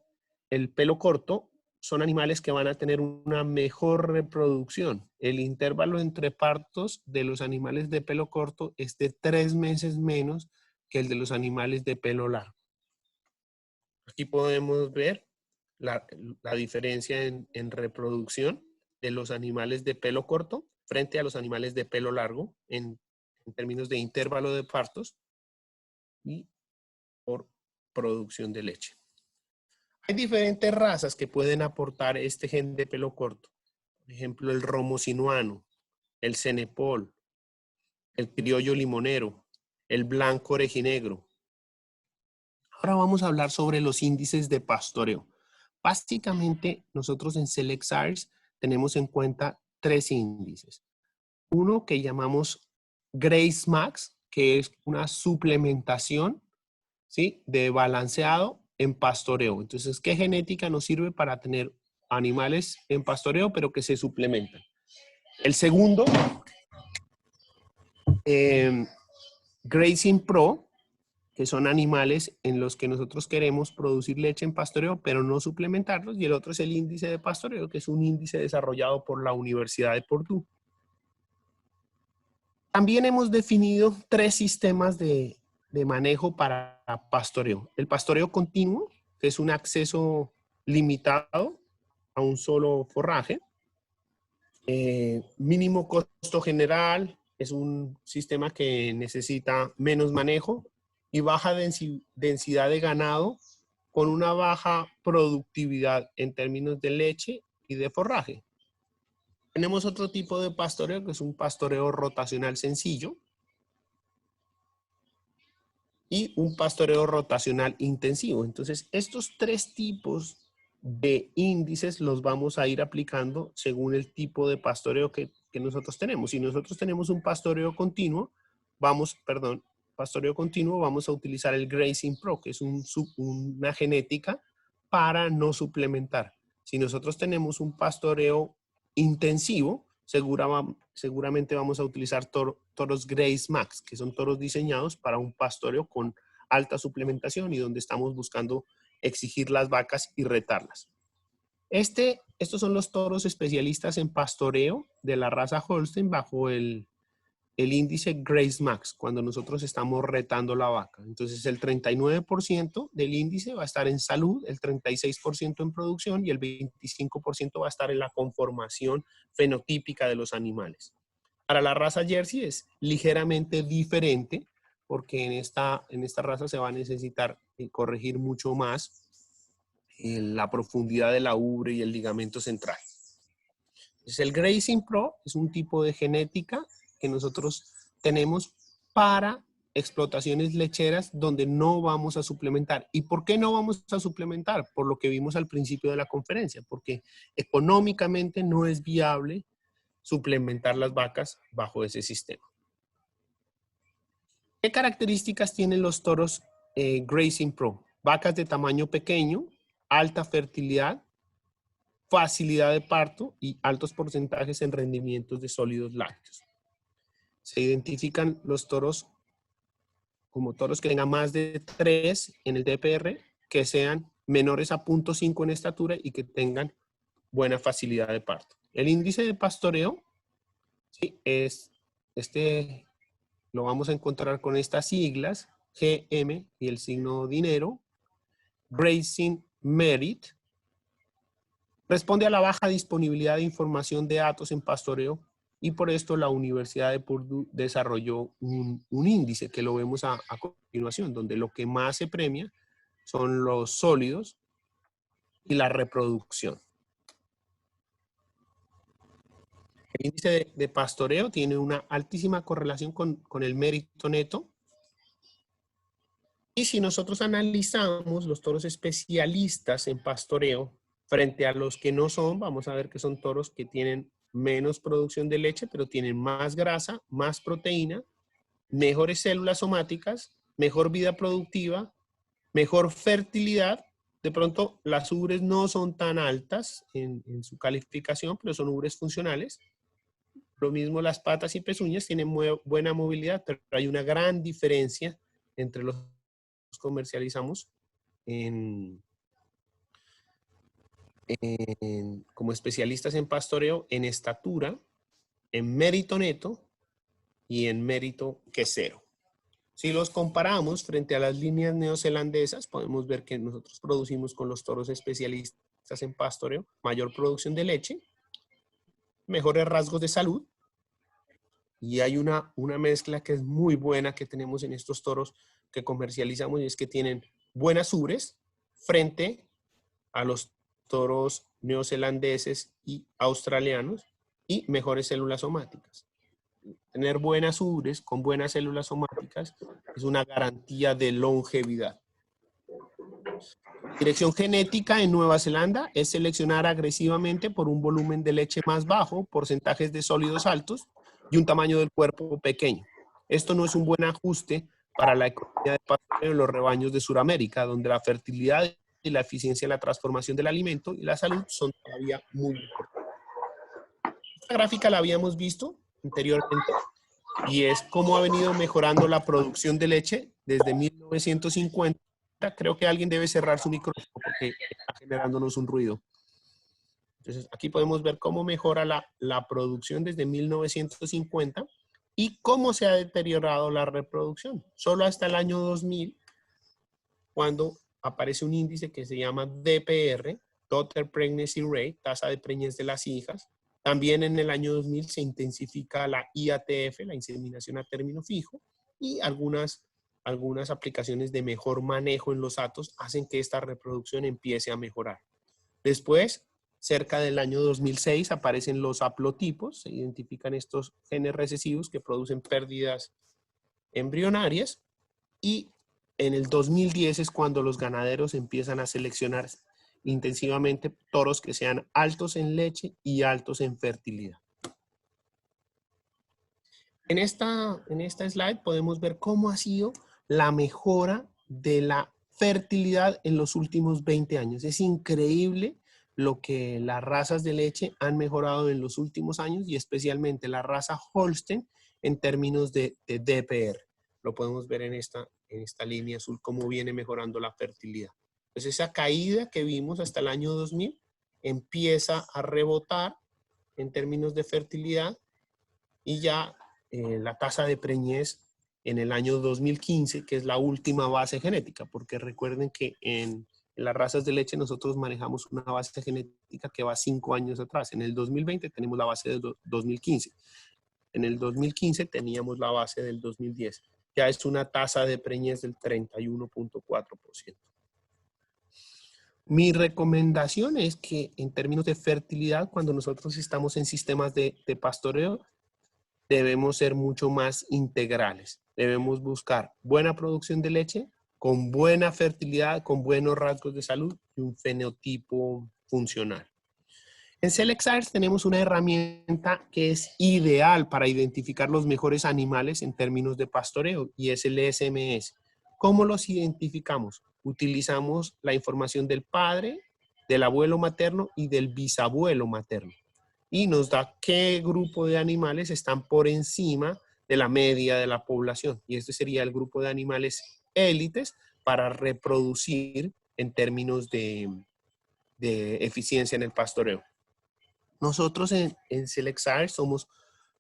el pelo corto son animales que van a tener una mejor reproducción. El intervalo entre partos de los animales de pelo corto es de 3 meses menos que el de los animales de pelo largo. Aquí podemos ver la diferencia en reproducción de los animales de pelo corto frente a los animales de pelo largo en términos de intervalo de partos y por producción de leche. Hay diferentes razas que pueden aportar este gen de pelo corto. Por ejemplo, el romo sinuano, el cenepol, el criollo limonero, el blanco orejinegro. Ahora vamos a hablar sobre los índices de pastoreo. Básicamente, nosotros en SelectSires tenemos en cuenta 3 índices. Uno que llamamos Grace Max, que es una suplementación, ¿sí?, de balanceado en pastoreo. Entonces, ¿qué genética nos sirve para tener animales en pastoreo, pero que se suplementan? El segundo, Grazing Pro, que son animales en los que nosotros queremos producir leche en pastoreo, pero no suplementarlos. Y el otro es el índice de pastoreo, que es un índice desarrollado por la Universidad de Purdue. También hemos definido 3 sistemas de manejo para pastoreo. El pastoreo continuo, que es un acceso limitado a un solo forraje. Mínimo costo general, es un sistema que necesita menos manejo y baja densidad de ganado con una baja productividad en términos de leche y de forraje. Tenemos otro tipo de pastoreo que es un pastoreo rotacional sencillo y un pastoreo rotacional intensivo. Entonces, estos 3 tipos de índices los vamos a ir aplicando según el tipo de pastoreo que nosotros tenemos. Si nosotros tenemos un pastoreo continuo, vamos a utilizar el Grazing Pro, que es una genética para no suplementar. Si nosotros tenemos un pastoreo intensivo, seguramente vamos a utilizar toros Grace Max, que son toros diseñados para un pastoreo con alta suplementación y donde estamos buscando exigir las vacas y retarlas. Estos son los toros especialistas en pastoreo de la raza Holstein bajo el índice Grace Max, cuando nosotros estamos retando la vaca. Entonces el 39% del índice va a estar en salud, el 36% en producción y el 25% va a estar en la conformación fenotípica de los animales. Para la raza Jersey es ligeramente diferente porque en esta raza se va a necesitar corregir mucho más la profundidad de la ubre y el ligamento central. Entonces, el Grazing Pro es un tipo de genética que nosotros tenemos para explotaciones lecheras donde no vamos a suplementar. ¿Y por qué no vamos a suplementar? Por lo que vimos al principio de la conferencia, porque económicamente no es viable suplementar las vacas bajo ese sistema. ¿Qué características tienen los toros Grazing Pro? Vacas de tamaño pequeño, alta fertilidad, facilidad de parto y altos porcentajes en rendimientos de sólidos lácteos. Se identifican los toros como toros que tengan más de 3 en el DPR, que sean menores a 0.5 en estatura y que tengan buena facilidad de parto. El índice de pastoreo, ¿sí? Lo vamos a encontrar con estas siglas, GM y el signo dinero, Grazing Merit. Responde a la baja disponibilidad de información de datos en pastoreo y por esto la Universidad de Purdue desarrolló un índice que lo vemos a continuación, donde lo que más se premia son los sólidos y la reproducción. El índice de pastoreo tiene una altísima correlación con el mérito neto. Y si nosotros analizamos los toros especialistas en pastoreo frente a los que no son, vamos a ver que son toros que tienen menos producción de leche, pero tienen más grasa, más proteína, mejores células somáticas, mejor vida productiva, mejor fertilidad. De pronto las ubres no son tan altas en su calificación, pero son ubres funcionales. Lo mismo las patas y pezuñas tienen buena movilidad, pero hay una gran diferencia entre los que comercializamos como especialistas en pastoreo, en estatura, en mérito neto y en mérito quesero. Si los comparamos frente a las líneas neozelandesas, podemos ver que nosotros producimos con los toros especialistas en pastoreo mayor producción de leche, mejores rasgos de salud, y hay una mezcla que es muy buena que tenemos en estos toros que comercializamos, y es que tienen buenas ubres frente a los toros neozelandeses y australianos y mejores células somáticas. Tener buenas ubres con buenas células somáticas es una garantía de longevidad. Dirección genética en Nueva Zelanda es seleccionar agresivamente por un volumen de leche más bajo, porcentajes de sólidos altos y un tamaño del cuerpo pequeño. Esto no es un buen ajuste para la economía de pastoreo en los rebaños de Sudamérica, donde la fertilidad y la eficiencia en la transformación del alimento y la salud son todavía muy importantes. Esta gráfica la habíamos visto anteriormente y es cómo ha venido mejorando la producción de leche desde 1950. Creo que alguien debe cerrar su micrófono porque está generándonos un ruido. Entonces, aquí podemos ver cómo mejora la producción desde 1950 y cómo se ha deteriorado la reproducción. Solo hasta el año 2000, cuando aparece un índice que se llama DPR, Daughter Pregnancy Rate, tasa de preñez de las hijas. También en el año 2000 se intensifica la IATF, la inseminación a término fijo, y algunas aplicaciones de mejor manejo en los atos hacen que esta reproducción empiece a mejorar. Después, cerca del año 2006, aparecen los haplotipos, se identifican estos genes recesivos que producen pérdidas embrionarias, y en el 2010 es cuando los ganaderos empiezan a seleccionar intensivamente toros que sean altos en leche y altos en fertilidad. En esta slide podemos ver cómo ha sido la mejora de la fertilidad en los últimos 20 años. Es increíble lo que las razas de leche han mejorado en los últimos años y especialmente la raza Holstein en términos de DPR. Lo podemos ver en esta línea azul, cómo viene mejorando la fertilidad. Entonces esa caída que vimos hasta el año 2000 empieza a rebotar en términos de fertilidad y ya la tasa de preñez en el año 2015, que es la última base genética, porque recuerden que en las razas de leche nosotros manejamos una base genética que va 5 años atrás. En el 2020 tenemos la base del 2015. En el 2015 teníamos la base del 2010. Ya es una tasa de preñez del 31.4%. Mi recomendación es que en términos de fertilidad, cuando nosotros estamos en sistemas de pastoreo, debemos ser mucho más integrales. Debemos buscar buena producción de leche, con buena fertilidad, con buenos rasgos de salud y un fenotipo funcional. En SelectScience tenemos una herramienta que es ideal para identificar los mejores animales en términos de pastoreo y es el SMS. ¿Cómo los identificamos? Utilizamos la información del padre del abuelo materno y del bisabuelo materno. Y nos da qué grupo de animales están por encima de la media de la población. Y este sería el grupo de animales élites para reproducir en términos de eficiencia en el pastoreo. Nosotros en Selexar somos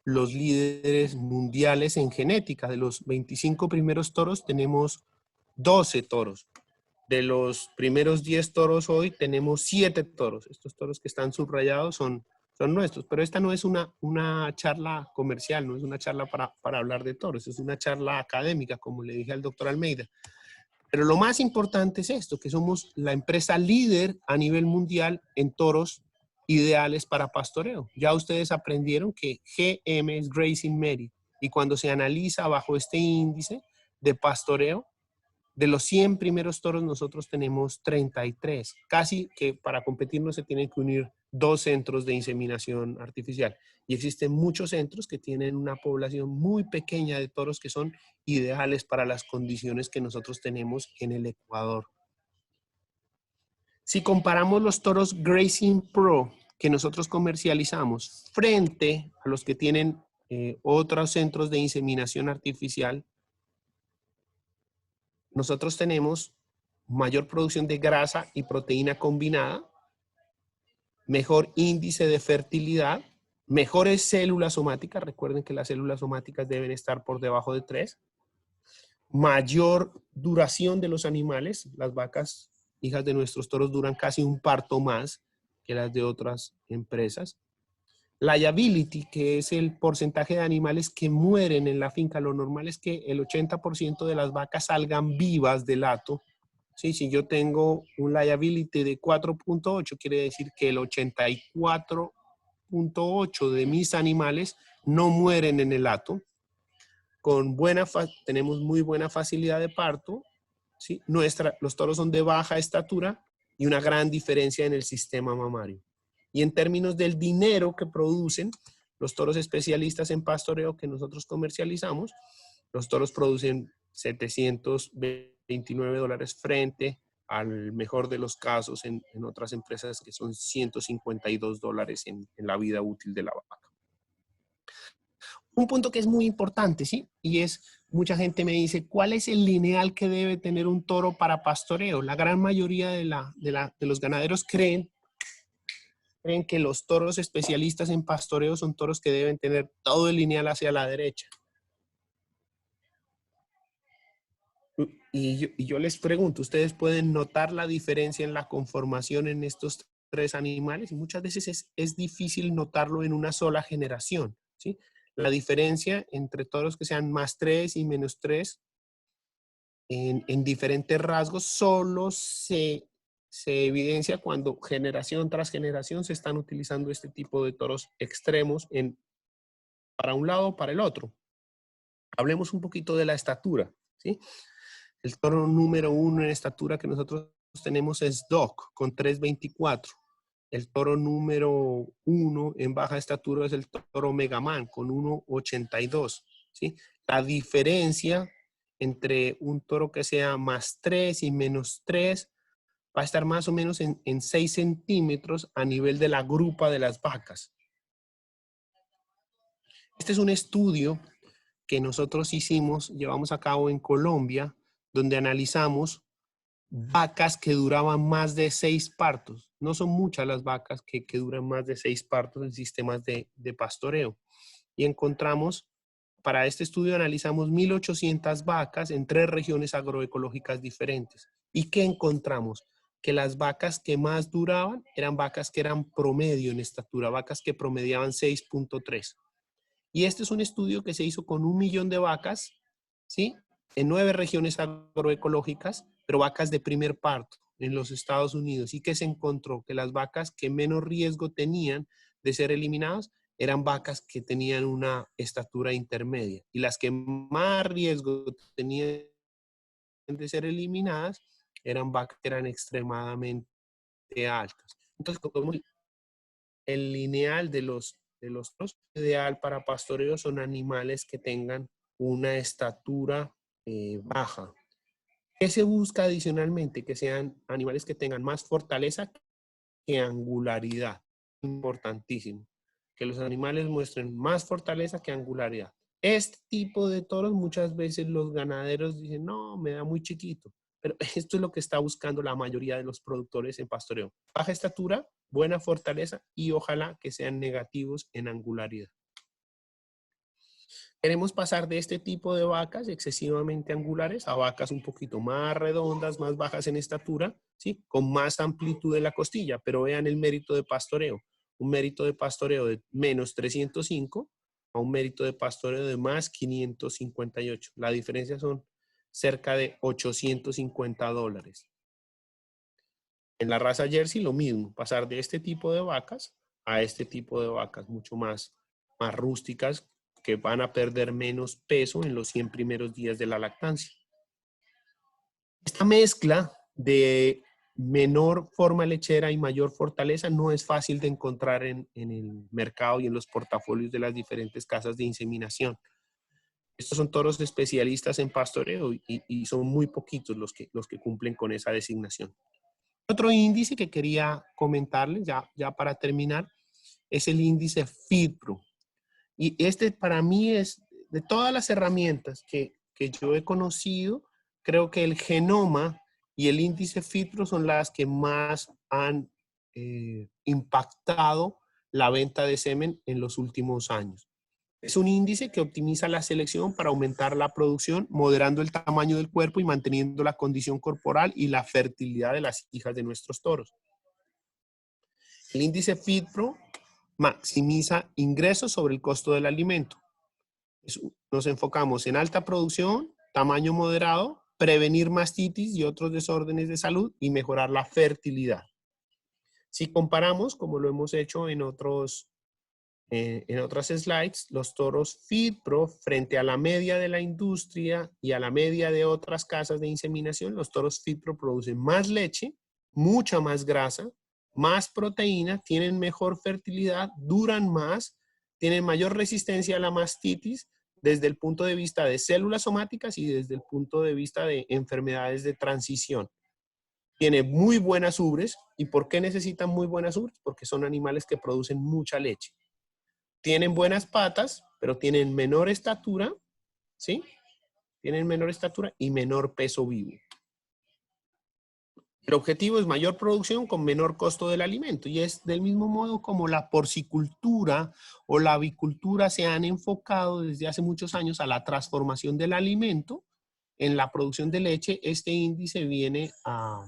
los líderes mundiales en genética. De los 25 primeros toros tenemos 12 toros. De los primeros 10 toros hoy tenemos 7 toros. Estos toros que están subrayados son nuestros, pero esta no es una charla comercial, no es una charla para hablar de toros, es una charla académica, como le dije al doctor Almeida. Pero lo más importante es esto, que somos la empresa líder a nivel mundial en toros ideales para pastoreo. Ya ustedes aprendieron que GM es Grazing Merit, y cuando se analiza bajo este índice de pastoreo, de los 100 primeros toros nosotros tenemos 33. Casi que para competir no se tienen que unir 2 centros de inseminación artificial. Y existen muchos centros que tienen una población muy pequeña de toros que son ideales para las condiciones que nosotros tenemos en el Ecuador. Si comparamos los toros Grazing Pro que nosotros comercializamos frente a los que tienen otros centros de inseminación artificial, nosotros tenemos mayor producción de grasa y proteína combinada, mejor índice de fertilidad, mejores células somáticas. Recuerden que las células somáticas deben estar por debajo de 3. Mayor duración de los animales. Las vacas, hijas de nuestros toros, duran casi un parto más que las de otras empresas. Liability, que es el porcentaje de animales que mueren en la finca. Lo normal es que el 80% de las vacas salgan vivas del hato. Sí, si yo tengo un liability de 4.8, quiere decir que el 84.8 de mis animales no mueren en el hato. Tenemos muy buena facilidad de parto. ¿Sí? Los toros son de baja estatura y una gran diferencia en el sistema mamario. Y en términos del dinero que producen, los toros especialistas en pastoreo que nosotros comercializamos, los toros producen $729 frente al mejor de los casos en otras empresas que son $152 en la vida útil de la vaca. Un punto que es muy importante, ¿sí? Y es, mucha gente me dice, ¿cuál es el lineal que debe tener un toro para pastoreo? La gran mayoría de los ganaderos creen que los toros especialistas en pastoreo son toros que deben tener todo el lineal hacia la derecha. Y yo les pregunto, ¿ustedes pueden notar la diferencia en la conformación en estos 3 animales? Y muchas veces es difícil notarlo en una sola generación, ¿sí? La diferencia entre toros que sean +3 y -3 en diferentes rasgos solo se evidencia cuando generación tras generación se están utilizando este tipo de toros extremos para un lado o para el otro. Hablemos un poquito de la estatura, ¿sí? El toro número 1 en estatura que nosotros tenemos es Doc, con 3.24. El toro número 1 en baja estatura es el toro Megaman, con 1.82. ¿Sí? La diferencia entre un toro que sea +3 y -3 va a estar más o menos en 6 centímetros a nivel de la grupa de las vacas. Este es un estudio que nosotros llevamos a cabo en Colombia, donde analizamos vacas que duraban más de 6 partos. No son muchas las vacas que duran más de 6 partos en sistemas de pastoreo. Y encontramos, para este estudio analizamos 1.800 vacas en 3 regiones agroecológicas diferentes. ¿Y qué encontramos? Que las vacas que más duraban eran vacas que eran promedio en estatura, vacas que promediaban 6.3. Y este es un estudio que se hizo con 1 millón de vacas, ¿sí? En 9 regiones agroecológicas, pero vacas de primer parto en los Estados Unidos. ¿Y qué se encontró? Que las vacas que menos riesgo tenían de ser eliminadas eran vacas que tenían una estatura intermedia. Y las que más riesgo tenían de ser eliminadas eran vacas que eran extremadamente altas. Entonces, como el lineal de los toros ideal para pastoreo son animales que tengan una estatura baja. ¿Qué se busca adicionalmente? Que sean animales que tengan más fortaleza que angularidad. Importantísimo. Que los animales muestren más fortaleza que angularidad. Este tipo de toros muchas veces los ganaderos dicen, no, me da muy chiquito. Pero esto es lo que está buscando la mayoría de los productores en pastoreo. Baja estatura, buena fortaleza y ojalá que sean negativos en angularidad. Queremos pasar de este tipo de vacas excesivamente angulares a vacas un poquito más redondas, más bajas en estatura, ¿sí? Con más amplitud de la costilla, pero vean el mérito de pastoreo. Un mérito de pastoreo de menos 305 a un mérito de pastoreo de más 558. La diferencia son cerca de $850. En la raza Jersey lo mismo, pasar de este tipo de vacas a este tipo de vacas mucho más rústicas, que van a perder menos peso en los 100 primeros días de la lactancia. Esta mezcla de menor forma lechera y mayor fortaleza no es fácil de encontrar en el mercado y en los portafolios de las diferentes casas de inseminación. Estos son toros especialistas en pastoreo y son muy poquitos los que cumplen con esa designación. Otro índice que quería comentarles ya para terminar es el índice FIDPRO. Y este para mí es, de todas las herramientas que yo he conocido, creo que el genoma y el índice FIDPRO son las que más han impactado la venta de semen en los últimos años. Es un índice que optimiza la selección para aumentar la producción, moderando el tamaño del cuerpo y manteniendo la condición corporal y la fertilidad de las hijas de nuestros toros. El índice FIDPRO maximiza ingresos sobre el costo del alimento. Nos enfocamos en alta producción, tamaño moderado, prevenir mastitis y otros desórdenes de salud y mejorar la fertilidad. Si comparamos, como lo hemos hecho en otras slides, los toros FIDPRO frente a la media de la industria y a la media de otras casas de inseminación, los toros FIDPRO producen más leche, mucha más grasa, más proteína, tienen mejor fertilidad, duran más, tienen mayor resistencia a la mastitis desde el punto de vista de células somáticas y desde el punto de vista de enfermedades de transición. Tiene muy buenas ubres. ¿Y por qué necesitan muy buenas ubres? Porque son animales que producen mucha leche. Tienen buenas patas, pero tienen menor estatura, ¿sí? Tienen menor estatura y menor peso vivo. El objetivo es mayor producción con menor costo del alimento y es del mismo modo como la porcicultura o la avicultura se han enfocado desde hace muchos años a la transformación del alimento en la producción de leche. Este índice viene a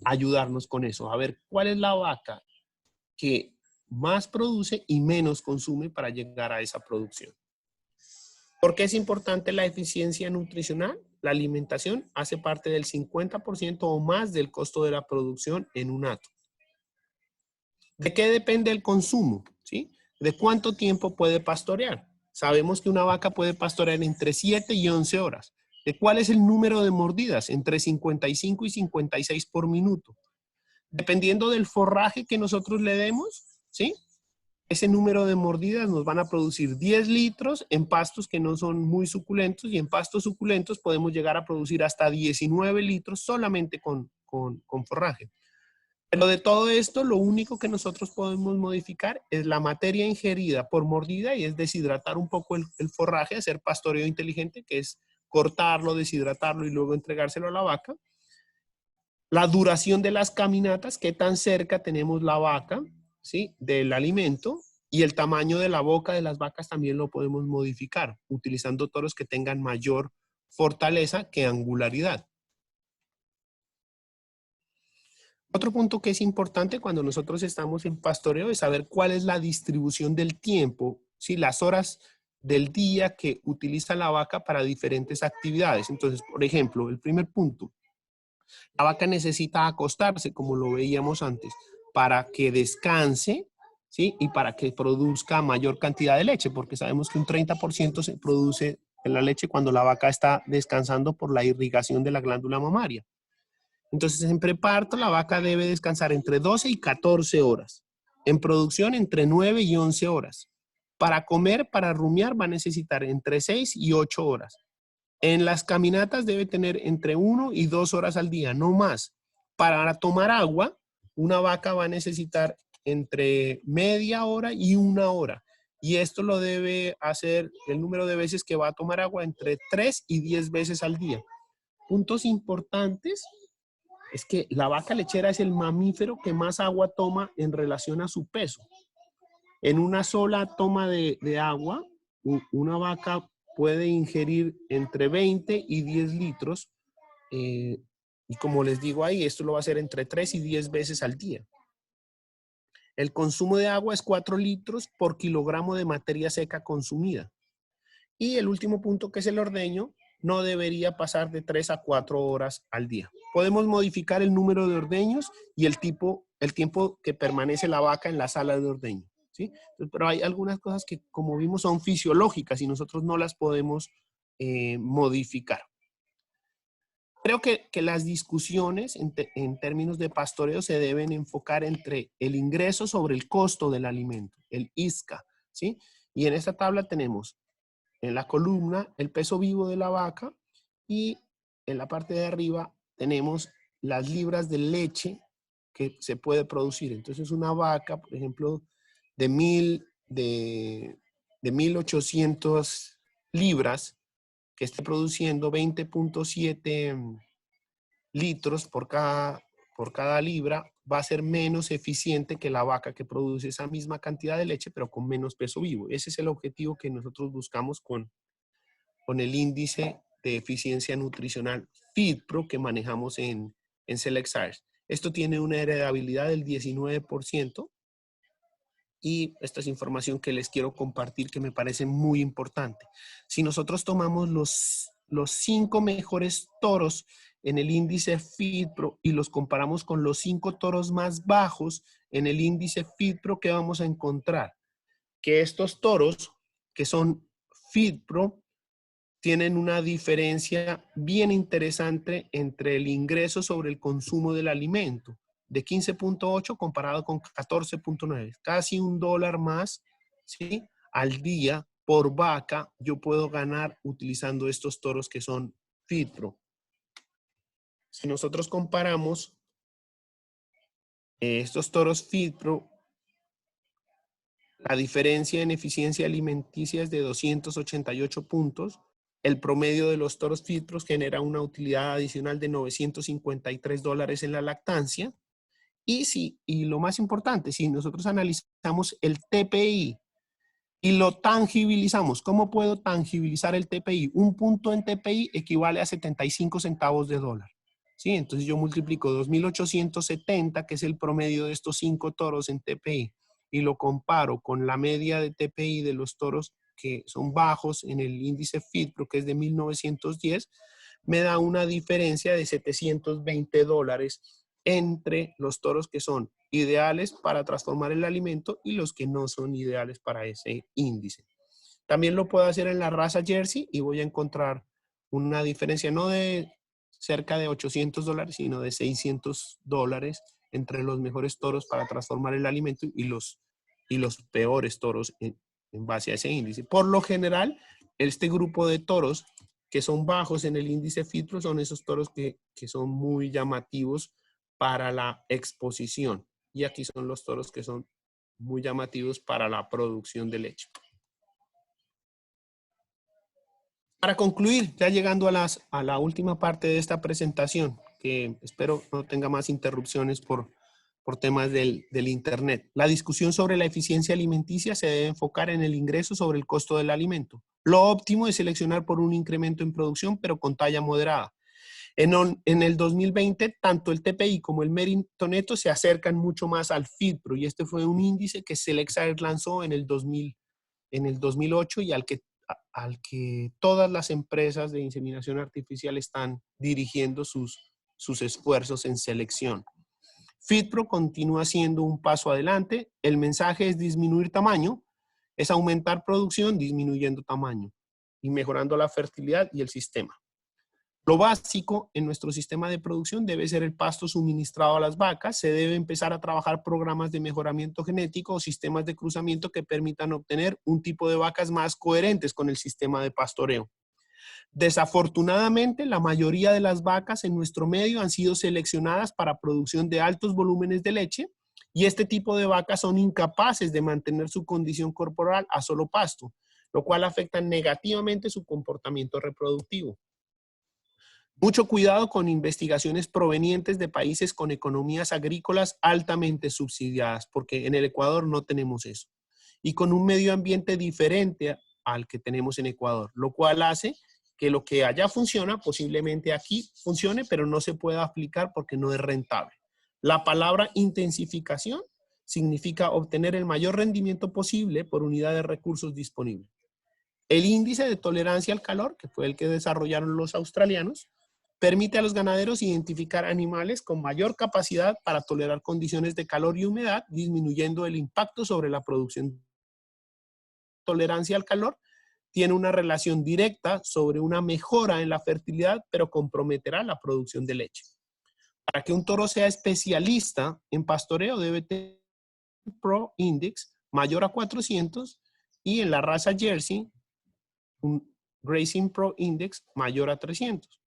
ayudarnos con eso, a ver cuál es la vaca que más produce y menos consume para llegar a esa producción. ¿Por qué es importante la eficiencia nutricional? La alimentación hace parte del 50% o más del costo de la producción en un hato. ¿De qué depende el consumo? ¿Sí? ¿De cuánto tiempo puede pastorear? Sabemos que una vaca puede pastorear entre 7 y 11 horas. ¿De cuál es el número de mordidas? Entre 55 y 56 por minuto. Dependiendo del forraje que nosotros le demos, ¿sí? Ese número de mordidas nos van a producir 10 litros en pastos que no son muy suculentos y en pastos suculentos podemos llegar a producir hasta 19 litros solamente con forraje. Pero de todo esto, lo único que nosotros podemos modificar es la materia ingerida por mordida y es deshidratar un poco el forraje, hacer pastoreo inteligente, que es cortarlo, deshidratarlo y luego entregárselo a la vaca. La duración de las caminatas, qué tan cerca tenemos la vaca, ¿sí? Del alimento, y el tamaño de la boca de las vacas también lo podemos modificar utilizando toros que tengan mayor fortaleza que angularidad. Otro punto que es importante cuando nosotros estamos en pastoreo es saber cuál es la distribución del tiempo, ¿sí? Las horas del día que utiliza la vaca para diferentes actividades. Entonces, por ejemplo, el primer punto, la vaca necesita acostarse, como lo veíamos antes, para que descanse, ¿sí? Y para que produzca mayor cantidad de leche, porque sabemos que un 30% se produce en la leche cuando la vaca está descansando por la irrigación de la glándula mamaria. Entonces, en preparto, la vaca debe descansar entre 12 y 14 horas. En producción, entre 9 y 11 horas. Para comer, para rumiar, va a necesitar entre 6 y 8 horas. En las caminatas debe tener entre 1 y 2 horas al día, no más. Para tomar agua, una vaca va a necesitar entre media hora y 1 hora. Y esto lo debe hacer el número de veces que va a tomar agua entre 3 y 10 veces al día. Puntos importantes es que la vaca lechera es el mamífero que más agua toma en relación a su peso. En una sola toma de agua, una vaca puede ingerir entre 20 y 10 litros. Y como les digo ahí, esto lo va a hacer entre 3 y 10 veces al día. El consumo de agua es 4 litros por kilogramo de materia seca consumida. Y el último punto, que es el ordeño, no debería pasar de 3 a 4 horas al día. Podemos modificar el número de ordeños y el tiempo que permanece la vaca en la sala de ordeño, ¿sí? Pero hay algunas cosas que, como vimos, son fisiológicas y nosotros no las podemos modificar. Creo que las discusiones en términos de pastoreo se deben enfocar entre el ingreso sobre el costo del alimento, el ISCA, ¿sí? Y en esta tabla tenemos en la columna el peso vivo de la vaca y en la parte de arriba tenemos las libras de leche que se puede producir. Entonces una vaca, por ejemplo, de 1800 libras, que esté produciendo 20.7 litros por cada libra, va a ser menos eficiente que la vaca que produce esa misma cantidad de leche, pero con menos peso vivo. Ese es el objetivo que nosotros buscamos con el índice de eficiencia nutricional FeedPro que manejamos en SelectScience. Esto tiene una heredabilidad del 19%. Y esta es información que les quiero compartir que me parece muy importante. Si nosotros tomamos los 5 mejores toros en el índice FeedPro y los comparamos con los 5 toros más bajos en el índice FeedPro, ¿qué vamos a encontrar? Que estos toros que son FeedPro tienen una diferencia bien interesante entre el ingreso sobre el consumo del alimento, de 15.8 comparado con 14.9. Casi $1 más, ¿sí?, al día por vaca yo puedo ganar utilizando estos toros que son FeedPro. Si nosotros comparamos estos toros FeedPro, la diferencia en eficiencia alimenticia es de 288 puntos. El promedio de los toros FeedPro genera una utilidad adicional de $953 en la lactancia. Y lo más importante, si nosotros analizamos el TPI y lo tangibilizamos, ¿cómo puedo tangibilizar el TPI? Un punto en TPI equivale a 75 centavos de dólar, ¿sí? Entonces yo multiplico 2.870, que es el promedio de estos 5 toros en TPI, y lo comparo con la media de TPI de los toros que son bajos en el índice FeedPro, que es de 1910, me da una diferencia de $720 entre los toros que son ideales para transformar el alimento y los que no son ideales para ese índice. También lo puedo hacer en la raza Jersey y voy a encontrar una diferencia no de cerca de $800, sino de $600 entre los mejores toros para transformar el alimento y los peores toros en base a ese índice. Por lo general, este grupo de toros que son bajos en el índice FeedPro son esos toros que son muy llamativos para la exposición. Y aquí son los toros que son muy llamativos para la producción de leche. Para concluir, ya llegando a la última parte de esta presentación, que espero no tenga más interrupciones por temas del internet. La discusión sobre la eficiencia alimenticia se debe enfocar en el ingreso sobre el costo del alimento. Lo óptimo es seleccionar por un incremento en producción, pero con talla moderada. En el 2020, tanto el TPI como el mérito neto se acercan mucho más al FeedPro, y este fue un índice que SelectScience lanzó en el 2008 y al que todas las empresas de inseminación artificial están dirigiendo sus esfuerzos en selección. FeedPro continúa siendo un paso adelante. El mensaje es disminuir tamaño, es aumentar producción disminuyendo tamaño y mejorando la fertilidad y el sistema. Lo básico en nuestro sistema de producción debe ser el pasto suministrado a las vacas. Se debe empezar a trabajar programas de mejoramiento genético o sistemas de cruzamiento que permitan obtener un tipo de vacas más coherentes con el sistema de pastoreo. Desafortunadamente, la mayoría de las vacas en nuestro medio han sido seleccionadas para producción de altos volúmenes de leche y este tipo de vacas son incapaces de mantener su condición corporal a solo pasto, lo cual afecta negativamente su comportamiento reproductivo. Mucho cuidado con investigaciones provenientes de países con economías agrícolas altamente subsidiadas, porque en el Ecuador no tenemos eso. Y con un medio ambiente diferente al que tenemos en Ecuador, lo cual hace que lo que allá funciona, posiblemente aquí funcione, pero no se pueda aplicar porque no es rentable. La palabra intensificación significa obtener el mayor rendimiento posible por unidad de recursos disponibles. El índice de tolerancia al calor, que fue el que desarrollaron los australianos, permite a los ganaderos identificar animales con mayor capacidad para tolerar condiciones de calor y humedad, disminuyendo el impacto sobre la producción. Tolerancia al calor tiene una relación directa sobre una mejora en la fertilidad, pero comprometerá la producción de leche. Para que un toro sea especialista en pastoreo debe tener un Pro Index mayor a 400 y en la raza Jersey un Grazing Pro Index mayor a 300.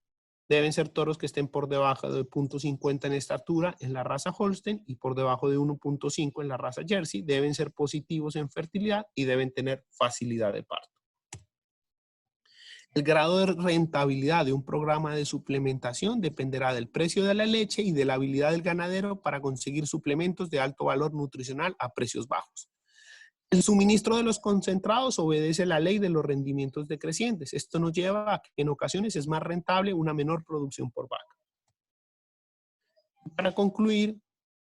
Deben ser toros que estén por debajo de 0.50 en estatura en la raza Holstein y por debajo de 1.5 en la raza Jersey. Deben ser positivos en fertilidad y deben tener facilidad de parto. El grado de rentabilidad de un programa de suplementación dependerá del precio de la leche y de la habilidad del ganadero para conseguir suplementos de alto valor nutricional a precios bajos. El suministro de los concentrados obedece la ley de los rendimientos decrecientes. Esto nos lleva a que en ocasiones es más rentable una menor producción por vaca. Para concluir,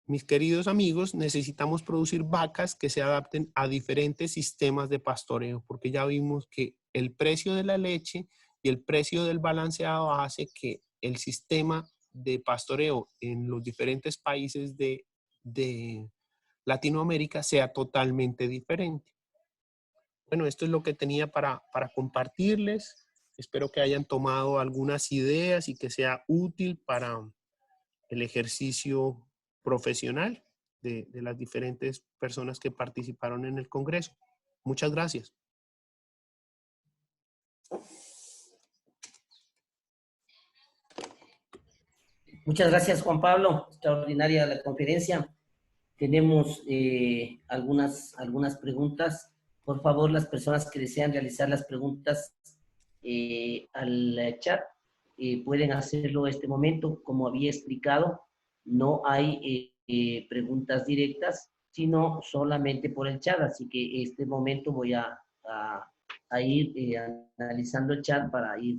mis queridos amigos, necesitamos producir vacas que se adapten a diferentes sistemas de pastoreo, porque ya vimos que el precio de la leche y el precio del balanceado hace que el sistema de pastoreo en los diferentes países de Latinoamérica sea totalmente diferente. Bueno, esto es lo que tenía para compartirles. Espero que hayan tomado algunas ideas y que sea útil para el ejercicio profesional de las diferentes personas que participaron en el Congreso. Muchas gracias. Muchas gracias, Juan Pablo. Extraordinaria la conferencia. Tenemos algunas preguntas. Por favor, las personas que desean realizar las preguntas al chat pueden hacerlo en este momento. Como había explicado, no hay preguntas directas, sino solamente por el chat. Así que en este momento voy a ir analizando el chat para ir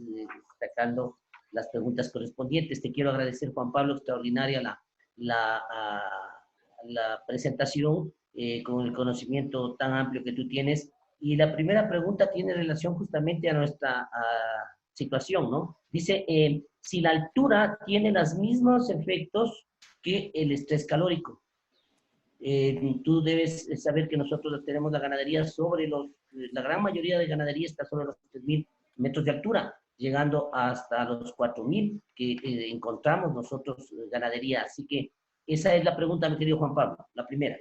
sacando las preguntas correspondientes. Te quiero agradecer, Juan Pablo, extraordinaria la presentación con el conocimiento tan amplio que tú tienes. Y la primera pregunta tiene relación justamente a nuestra situación, ¿no? Dice, si la altura tiene los mismos efectos que el estrés calórico. Tú debes saber que nosotros tenemos la ganadería sobre la gran mayoría de ganadería está sobre los 3.000 metros de altura, llegando hasta los 4.000 que encontramos nosotros ganadería. Así que esa es la pregunta, mi querido Juan Pablo, la primera.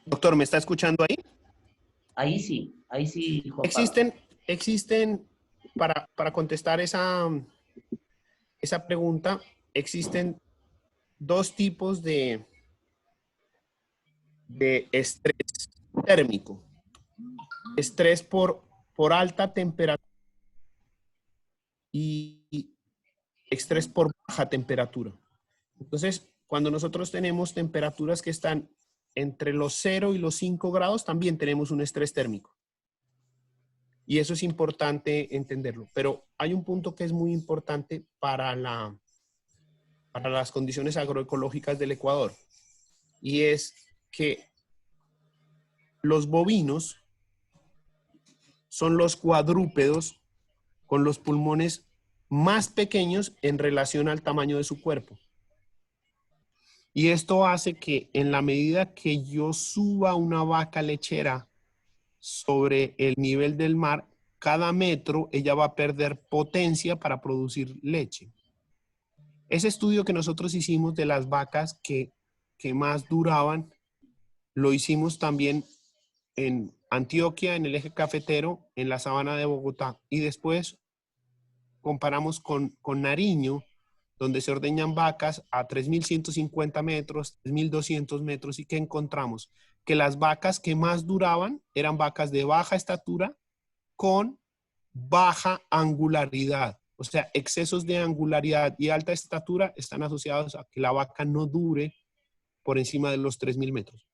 Doctor, ¿me está escuchando ahí? Ahí sí, Juan Pablo. Existen para contestar esa pregunta, existen dos tipos de estrés térmico. Estrés por alta temperatura y estrés por baja temperatura. Entonces, cuando nosotros tenemos temperaturas que están entre los 0 y los 5 grados, también tenemos un estrés térmico. Y eso es importante entenderlo. Pero hay un punto que es muy importante para las condiciones agroecológicas del Ecuador. Y es que los bovinos son los cuadrúpedos con los pulmones más pequeños en relación al tamaño de su cuerpo. Y esto hace que en la medida que yo suba una vaca lechera sobre el nivel del mar, cada metro ella va a perder potencia para producir leche. Ese estudio que nosotros hicimos de las vacas que más duraban, lo hicimos también en Antioquia, en el eje cafetero, en la sabana de Bogotá. Y después comparamos con Nariño, donde se ordeñan vacas a 3.150 metros, 3.200 metros. ¿Y qué encontramos? Que las vacas que más duraban eran vacas de baja estatura con baja angularidad. O sea, excesos de angularidad y alta estatura están asociados a que la vaca no dure por encima de los 3.000 metros.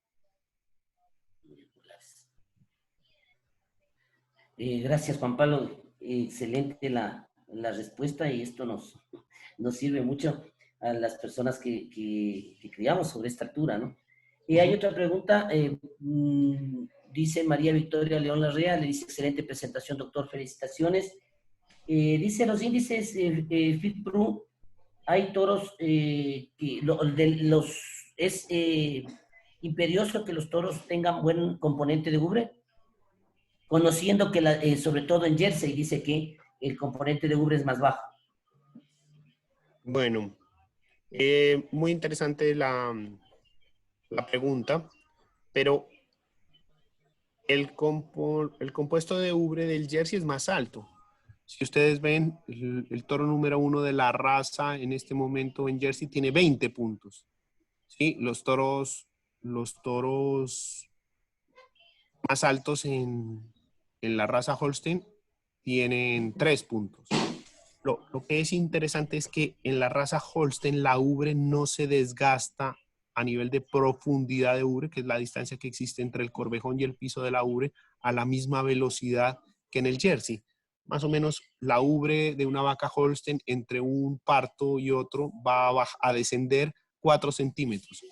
Gracias, Juan Pablo. Excelente la respuesta y esto nos sirve mucho a las personas que criamos sobre esta altura, ¿no? Y hay otra pregunta, dice María Victoria León Larrea, le dice, excelente presentación, doctor, felicitaciones. Dice, los índices FitPro, hay toros es imperioso que los toros tengan buen componente de ubre, conociendo que sobre todo en Jersey dice que el componente de ubre es más bajo. Bueno, muy interesante la pregunta, pero el compuesto de ubre del Jersey es más alto. Si ustedes ven, el toro número 1 de la raza en este momento en Jersey tiene 20 puntos. ¿Sí? Los toros más altos en la raza Holstein tienen 3 puntos. Lo que es interesante es que en la raza Holstein la ubre no se desgasta a nivel de profundidad de ubre, que es la distancia que existe entre el corvejón y el piso de la ubre, a la misma velocidad que en el Jersey. Más o menos la ubre de una vaca Holstein entre un parto y otro va a descender 4 centímetros.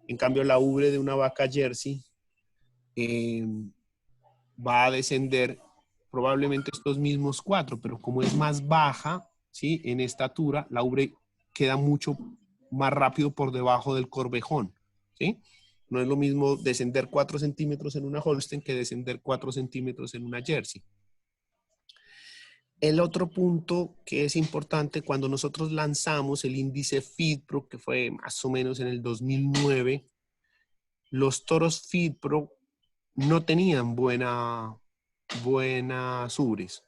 En cambio, la ubre de una vaca Jersey va a descender probablemente estos mismos 4, pero como es más baja, ¿sí? En estatura, la ubre queda mucho más rápido por debajo del corvejón, ¿sí? No es lo mismo descender 4 centímetros en una Holstein que descender 4 centímetros en una Jersey. El otro punto que es importante, cuando nosotros lanzamos el índice FitPro, que fue más o menos en el 2009, los toros FitPro no tenían buenas ubres.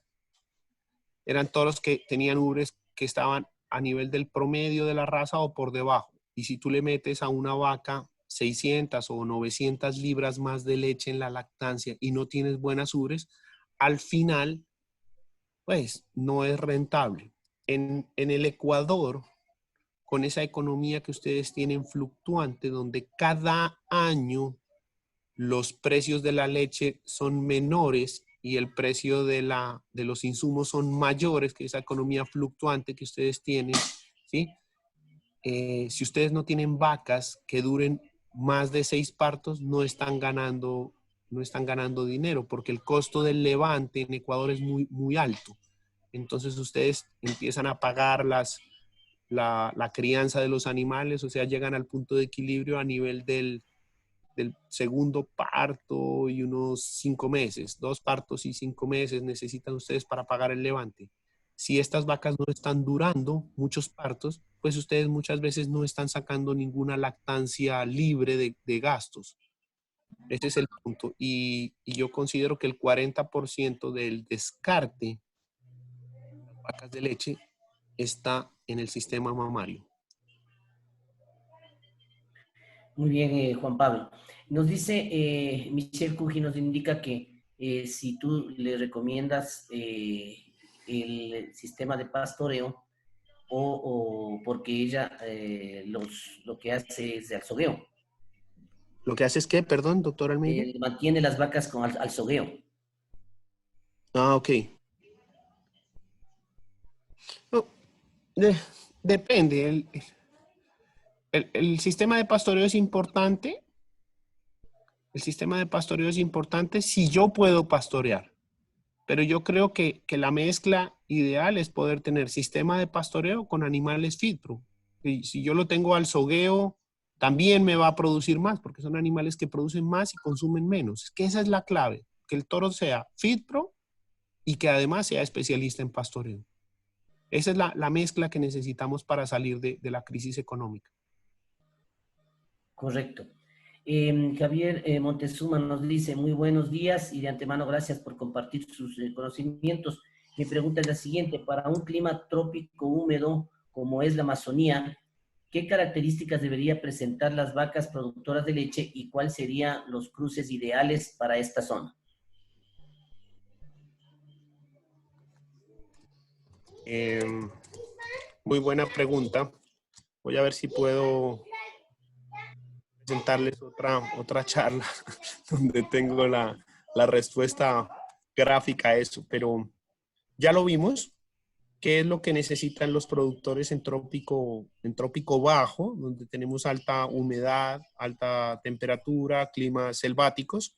Eran toros que tenían ubres que estaban a nivel del promedio de la raza o por debajo. Y si tú le metes a una vaca 600 o 900 libras más de leche en la lactancia y no tienes buenas ubres, al final, pues, no es rentable. En el Ecuador, con esa economía que ustedes tienen fluctuante, donde cada año los precios de la leche son menores y el precio de los insumos son mayores, que esa economía fluctuante que ustedes tienen, ¿sí? Si ustedes no tienen vacas que duren más de 6 partos, no están ganando dinero, porque el costo del levante en Ecuador es muy, muy alto. Entonces ustedes empiezan a pagar la crianza de los animales, o sea, llegan al punto de equilibrio a nivel del segundo parto y unos 5 meses, 2 partos y 5 meses necesitan ustedes para pagar el levante. Si estas vacas no están durando muchos partos, pues ustedes muchas veces no están sacando ninguna lactancia libre de gastos. Ese es el punto. Y yo considero que el 40% del descarte de las vacas de leche está en el sistema mamario. Muy bien, Juan Pablo. Nos dice, Michelle Cuji nos indica que si tú le recomiendas el sistema de pastoreo o porque ella lo que hace es de alzogueo. ¿Lo que hace es qué? Perdón, doctor Almeida. Mantiene las vacas con alzogueo. Ah, ok. No, depende. El sistema de pastoreo es importante. El sistema de pastoreo es importante si yo puedo pastorear. Pero yo creo que la mezcla ideal es poder tener sistema de pastoreo con animales FitPro. Y si yo lo tengo al sogueo, también me va a producir más, porque son animales que producen más y consumen menos. Es que esa es la clave, que el toro sea FitPro y que además sea especialista en pastoreo. Esa es la mezcla que necesitamos para salir de la crisis económica. Correcto. Javier Montezuma nos dice, muy buenos días y de antemano gracias por compartir sus conocimientos. Mi pregunta es la siguiente, para un clima trópico húmedo como es la Amazonía, ¿qué características debería presentar las vacas productoras de leche y cuáles serían los cruces ideales para esta zona? Muy buena pregunta. Voy a ver si puedo presentarles otra charla donde tengo la respuesta gráfica a eso, pero ya lo vimos. ¿Qué es lo que necesitan los productores en trópico bajo, donde tenemos alta humedad, alta temperatura, climas selváticos?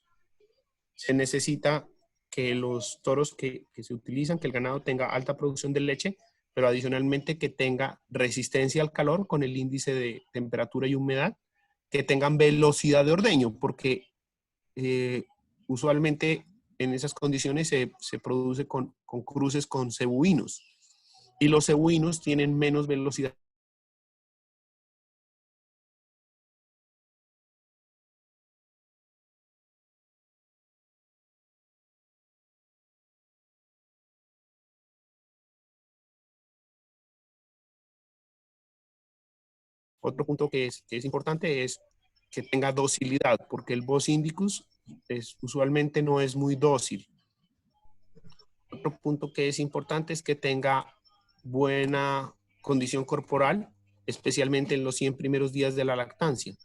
Se necesita que los toros que se utilizan, que el ganado tenga alta producción de leche, pero adicionalmente que tenga resistencia al calor con el índice de temperatura y humedad, que tengan velocidad de ordeño, porque usualmente en esas condiciones se produce con cruces con cebuinos. Y los cebuinos tienen menos velocidad. Otro punto que es importante es que tenga docilidad, porque el Bos indicus usualmente no es muy dócil. Otro punto que es importante es que tenga buena condición corporal, especialmente en los 100 primeros días de la lactancia,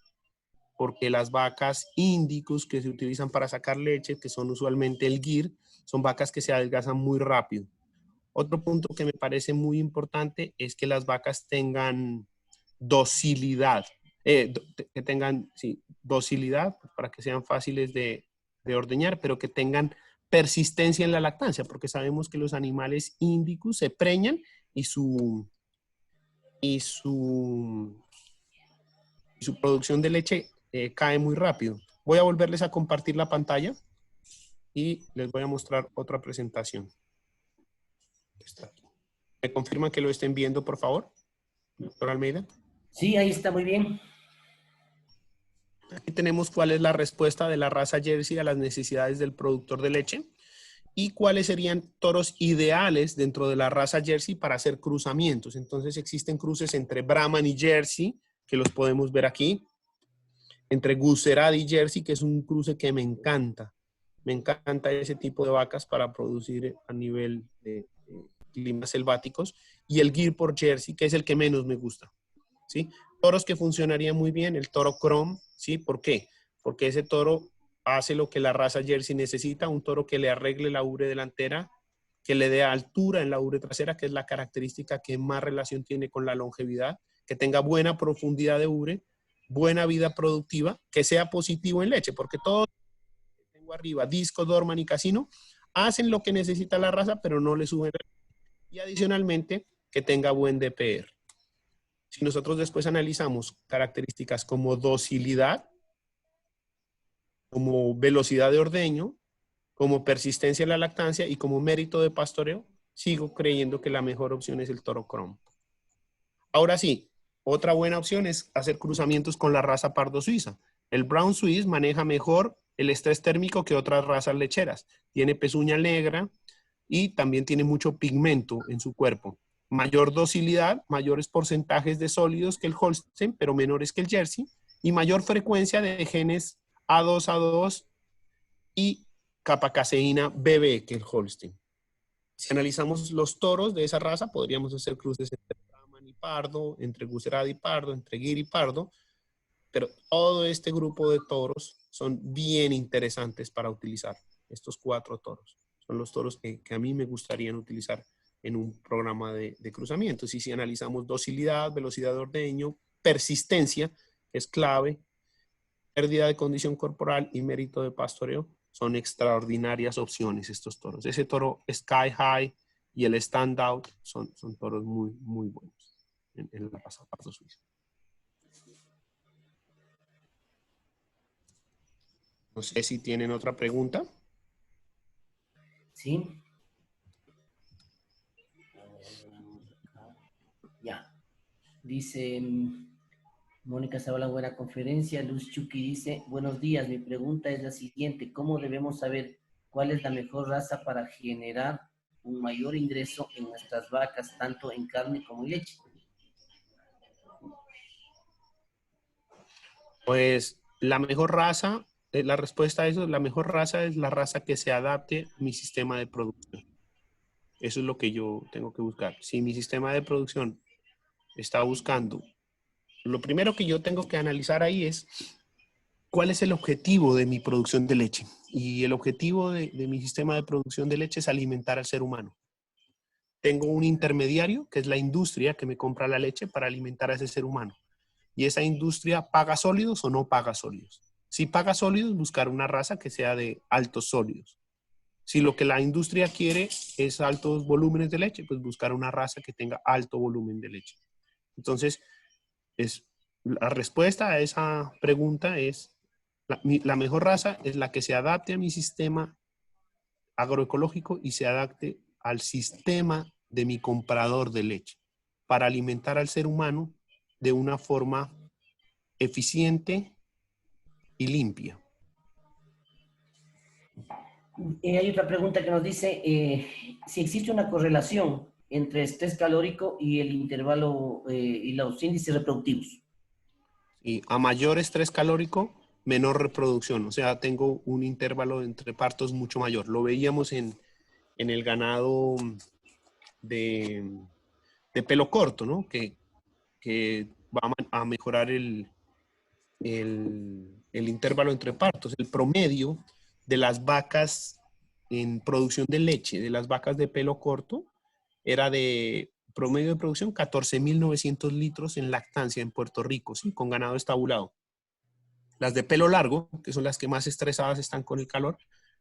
porque las vacas indicus que se utilizan para sacar leche, que son usualmente el GIR, son vacas que se adelgazan muy rápido. Otro punto que me parece muy importante es que las vacas tengan docilidad, que tengan docilidad para que sean fáciles de ordeñar, pero que tengan persistencia en la lactancia, porque sabemos que los animales índicos se preñan y su producción de leche cae muy rápido. Voy a volverles a compartir la pantalla y les voy a mostrar otra presentación. Está aquí. ¿Me confirman que lo estén viendo, por favor, doctor Almeida? Sí, ahí está muy bien. Aquí tenemos cuál es la respuesta de la raza Jersey a las necesidades del productor de leche y cuáles serían toros ideales dentro de la raza Jersey para hacer cruzamientos. Entonces existen cruces entre Brahman y Jersey, que los podemos ver aquí, entre Guzerad y Jersey, que es un cruce que me encanta. Me encanta ese tipo de vacas para producir a nivel de climas selváticos, y el Gir por Jersey, que es el que menos me gusta. ¿Sí? Toros que funcionarían muy bien, el toro Chrome, ¿sí? ¿Por qué? Porque ese toro hace lo que la raza Jersey necesita, un toro que le arregle la ubre delantera, que le dé altura en la ubre trasera, que es la característica que más relación tiene con la longevidad, que tenga buena profundidad de ubre, buena vida productiva, que sea positivo en leche, porque todos que tengo arriba, Disco, Dorman y Casino, hacen lo que necesita la raza, pero no le suben. Y adicionalmente, que tenga buen DPR. Si nosotros después analizamos características como docilidad, como velocidad de ordeño, como persistencia en la lactancia y como mérito de pastoreo, sigo creyendo que la mejor opción es el toro Chrome. Ahora sí, otra buena opción es hacer cruzamientos con la raza pardo suiza. El Brown Swiss maneja mejor el estrés térmico que otras razas lecheras. Tiene pezuña negra y también tiene mucho pigmento en su cuerpo. Mayor docilidad, mayores porcentajes de sólidos que el Holstein, pero menores que el Jersey, y mayor frecuencia de genes A2A2 y capacaseína BB que el Holstein. Si analizamos los toros de esa raza, podríamos hacer cruces entre Brahman y Pardo, entre Guzerad y Pardo, entre Gir y Pardo, pero todo este grupo de toros son bien interesantes para utilizar. Estos 4 toros son los toros que a mí me gustaría utilizar en un programa de cruzamientos. Y si analizamos docilidad, velocidad de ordeño, persistencia, que es clave, pérdida de condición corporal y mérito de pastoreo, son extraordinarias opciones estos toros. Ese toro Sky High y el Standout son toros muy, muy buenos en la raza pardo suiza. No sé si tienen otra pregunta. Sí. Dice Mónica Zavala, buena conferencia. Luz Chucky dice, buenos días, mi pregunta es la siguiente, ¿cómo debemos saber cuál es la mejor raza para generar un mayor ingreso en nuestras vacas, tanto en carne como en leche? Pues la mejor raza, la respuesta a eso, la mejor raza es la raza que se adapte a mi sistema de producción. Eso es lo que yo tengo que buscar. Si mi sistema de producción está buscando, lo primero que yo tengo que analizar ahí es cuál es el objetivo de mi producción de leche. Y el objetivo de mi sistema de producción de leche es alimentar al ser humano. Tengo un intermediario, que es la industria que me compra la leche para alimentar a ese ser humano. Y esa industria paga sólidos o no paga sólidos. Si paga sólidos, buscar una raza que sea de altos sólidos. Si lo que la industria quiere es altos volúmenes de leche, pues buscar una raza que tenga alto volumen de leche. Entonces, la respuesta a esa pregunta es, la mejor raza es la que se adapte a mi sistema agroecológico y se adapte al sistema de mi comprador de leche para alimentar al ser humano de una forma eficiente y limpia. Hay otra pregunta que nos dice si existe una correlación entre estrés calórico y el intervalo y los índices reproductivos. Y a mayor estrés calórico, menor reproducción. O sea, tengo un intervalo entre partos mucho mayor. Lo veíamos en el ganado de pelo corto, ¿no? Que va a mejorar el intervalo entre partos. El promedio de las vacas en producción de leche, de las vacas de pelo corto, era de promedio de producción 14.900 litros en lactancia en Puerto Rico, ¿sí? Con ganado estabulado. Las de pelo largo, que son las que más estresadas están con el calor,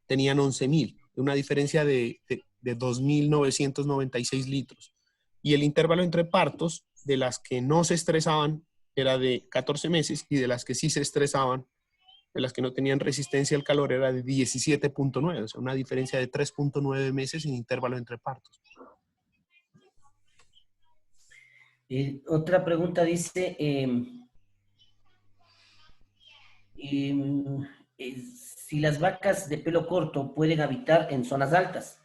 tenían 11.000, una diferencia de 2.996 litros. Y el intervalo entre partos, de las que no se estresaban, era de 14 meses, y de las que sí se estresaban, de las que no tenían resistencia al calor, era de 17.9, o sea, una diferencia de 3.9 meses en intervalo entre partos. Otra pregunta dice, si las vacas de pelo corto pueden habitar en zonas altas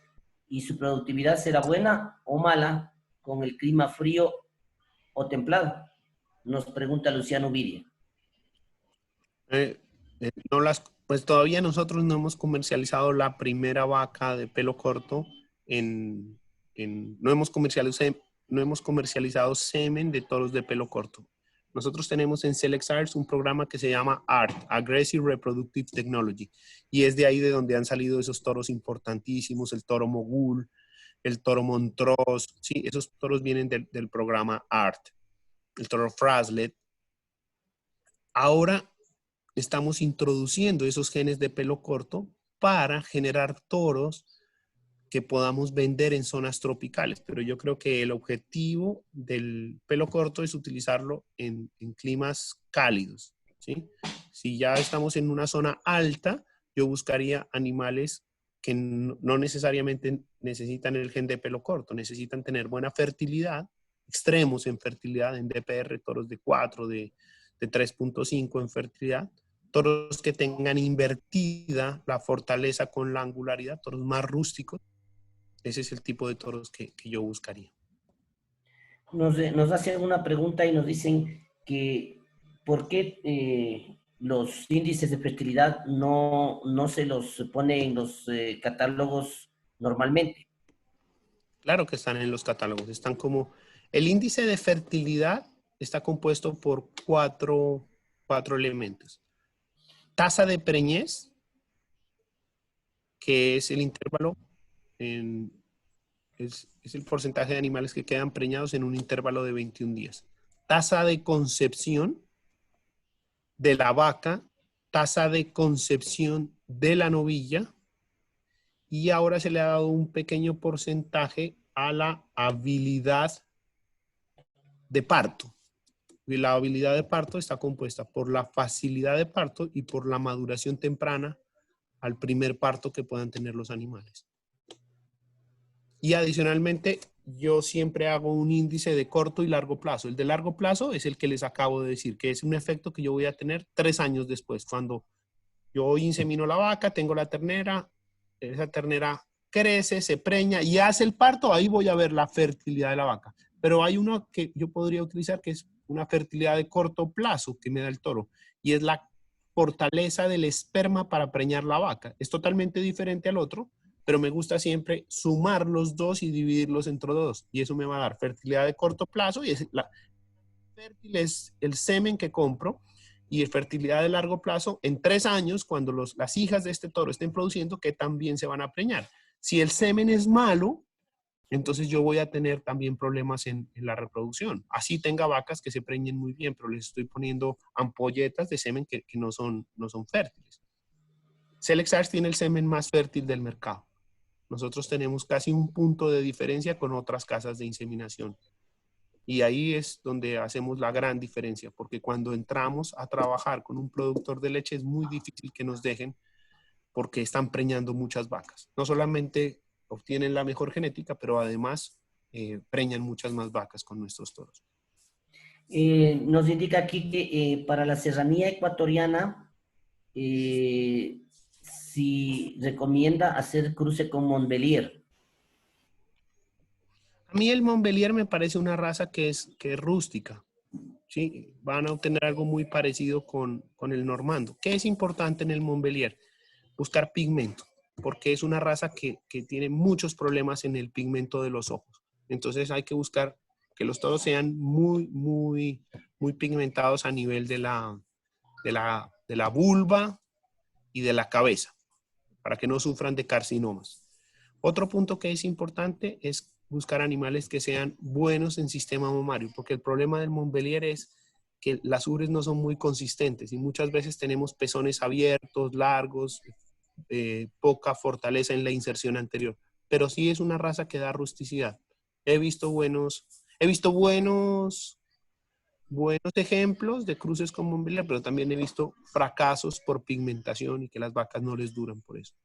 y su productividad será buena o mala con el clima frío o templado, nos pregunta Luciano Viria. Pues todavía nosotros no hemos comercializado la primera vaca de pelo corto no hemos comercializado semen de toros de pelo corto. Nosotros tenemos en SelectScience un programa que se llama ART, Aggressive Reproductive Technology, y es de ahí de donde han salido esos toros importantísimos, el toro Mogul, el toro Montrose, sí, esos toros vienen del programa ART, el toro Fraslett. Ahora estamos introduciendo esos genes de pelo corto para generar toros que podamos vender en zonas tropicales. Pero yo creo que el objetivo del pelo corto es utilizarlo en climas cálidos, ¿sí? Si ya estamos en una zona alta, yo buscaría animales que no necesariamente necesitan el gen de pelo corto, necesitan tener buena fertilidad, extremos en fertilidad, en DPR, toros de 4, de 3.5 en fertilidad, toros que tengan invertida la fortaleza con la angularidad, toros más rústicos. Ese es el tipo de toros que yo buscaría. Nos hacen una pregunta y nos dicen que ¿por qué los índices de fertilidad no se los pone en los catálogos normalmente? Claro que están en los catálogos. Están como... El índice de fertilidad está compuesto por cuatro elementos. Tasa de preñez, que es el intervalo, es el porcentaje de animales que quedan preñados en un intervalo de 21 días. Tasa de concepción de la vaca, tasa de concepción de la novilla, y ahora se le ha dado un pequeño porcentaje a la habilidad de parto. Y la habilidad de parto está compuesta por la facilidad de parto y por la maduración temprana al primer parto que puedan tener los animales. Y adicionalmente, yo siempre hago un índice de corto y largo plazo. El de largo plazo es el que les acabo de decir, que es un efecto que yo voy a tener 3 años después. Cuando yo insemino la vaca, tengo la ternera, esa ternera crece, se preña y hace el parto, ahí voy a ver la fertilidad de la vaca. Pero hay uno que yo podría utilizar que es una fertilidad de corto plazo que me da el toro y es la fortaleza del esperma para preñar la vaca. Es totalmente diferente al otro, pero me gusta siempre sumar los dos y dividirlos entre dos. Y eso me va a dar fertilidad de corto plazo y la fértil es el semen que compro y fertilidad de largo plazo en 3 años, cuando las hijas de este toro estén produciendo, que también se van a preñar. Si el semen es malo, entonces yo voy a tener también problemas en la reproducción. Así tenga vacas que se preñen muy bien, pero les estoy poniendo ampolletas de semen que no son fértiles. Select Stars tiene el semen más fértil del mercado. Nosotros tenemos casi un punto de diferencia con otras casas de inseminación. Y ahí es donde hacemos la gran diferencia, porque cuando entramos a trabajar con un productor de leche es muy difícil que nos dejen porque están preñando muchas vacas. No solamente obtienen la mejor genética, pero además preñan muchas más vacas con nuestros toros. Nos indica aquí que para la serranía ecuatoriana, si recomienda hacer cruce con Montbélier. A mí el Montbélier me parece una raza que es rústica. ¿Sí? Van a obtener algo muy parecido con el normando. ¿Qué es importante en el Montbélier? Buscar pigmento, porque es una raza que tiene muchos problemas en el pigmento de los ojos. Entonces hay que buscar que los toros sean muy, muy, muy pigmentados a nivel de la vulva y de la cabeza, para que no sufran de carcinomas. Otro punto que es importante es buscar animales que sean buenos en sistema mamario, porque el problema del Montbélier es que las ubres no son muy consistentes y muchas veces tenemos pezones abiertos, largos, poca fortaleza en la inserción anterior. Pero sí es una raza que da rusticidad. He visto buenos ejemplos de cruces con Montbélier, pero también he visto fracasos por pigmentación y que las vacas no les duran por eso.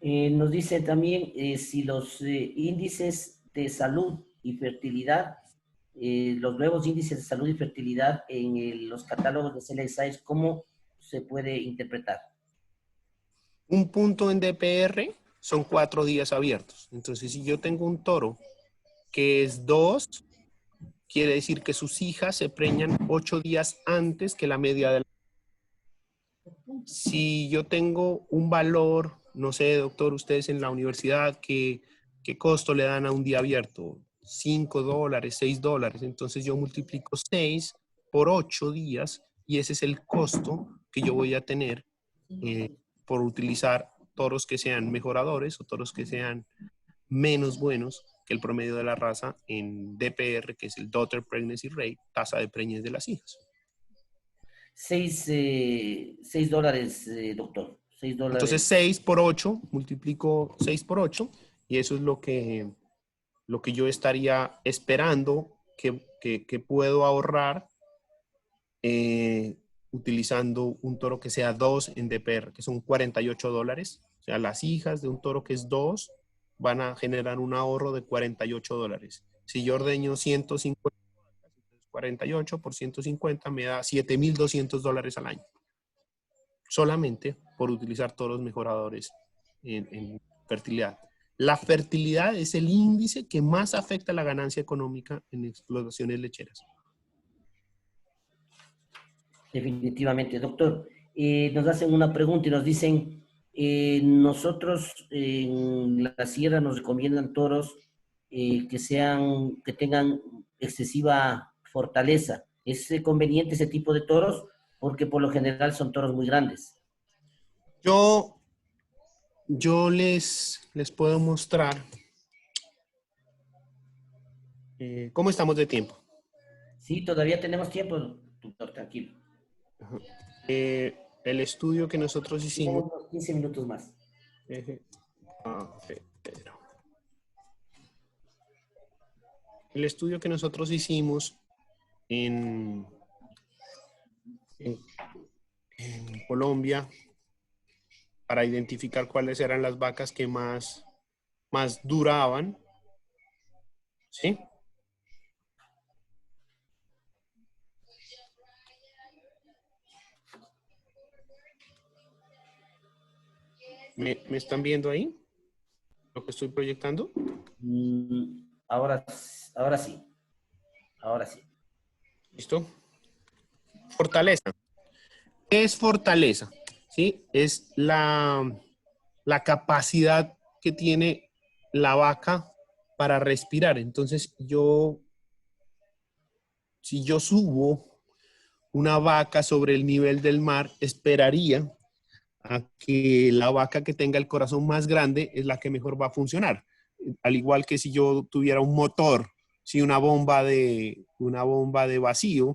Nos dice también si los índices de salud y fertilidad, los nuevos índices de salud y fertilidad en los catálogos de Select Size, ¿cómo se puede interpretar? Un punto en DPR son 4 días abiertos. Entonces, si yo tengo un toro que es 2, quiere decir que sus hijas se preñan 8 días antes que la media de la... Si yo tengo un valor, no sé, doctor, ustedes en la universidad, ¿qué costo le dan a un día abierto? $5, $6. Entonces yo multiplico 6 por 8 días y ese es el costo que yo voy a tener por utilizar toros que sean mejoradores o toros que sean menos buenos que el promedio de la raza en DPR, que es el Daughter Pregnancy Rate, tasa de preñez de las hijas. $6, doctor. $6. Entonces 6 por 8, multiplico 6 por 8 y eso es lo que yo estaría esperando que puedo ahorrar utilizando un toro que sea 2 en DPR, que son $48. O sea, las hijas de un toro que es 2 van a generar un ahorro de $48. Si yo ordeño 150, 48 por 150 me da $7,200 al año. Solamente por utilizar toros mejoradores en fertilidad. La fertilidad es el índice que más afecta la ganancia económica en explotaciones lecheras. Definitivamente, doctor. Nos hacen una pregunta y nos dicen, nosotros en la sierra nos recomiendan toros que tengan excesiva fortaleza. ¿Es conveniente ese tipo de toros? Porque por lo general son toros muy grandes. Yo les puedo mostrar cómo estamos de tiempo. Sí, todavía tenemos tiempo, doctor, tranquilo. El estudio que nosotros hicimos... Tenemos 15 minutos más. Pedro. El estudio que nosotros hicimos en Colombia para identificar cuáles eran las vacas que más duraban ¿Sí? ¿Me están viendo ahí? ¿Lo que estoy proyectando? Ahora, ahora sí, ahora sí. ¿Listo? Fortaleza. ¿Qué es fortaleza? ¿Sí? Es la capacidad que tiene la vaca para respirar. Entonces, si yo subo una vaca sobre el nivel del mar, esperaría a que la vaca que tenga el corazón más grande es la que mejor va a funcionar. Al igual que si yo tuviera un motor, si una bomba de vacío,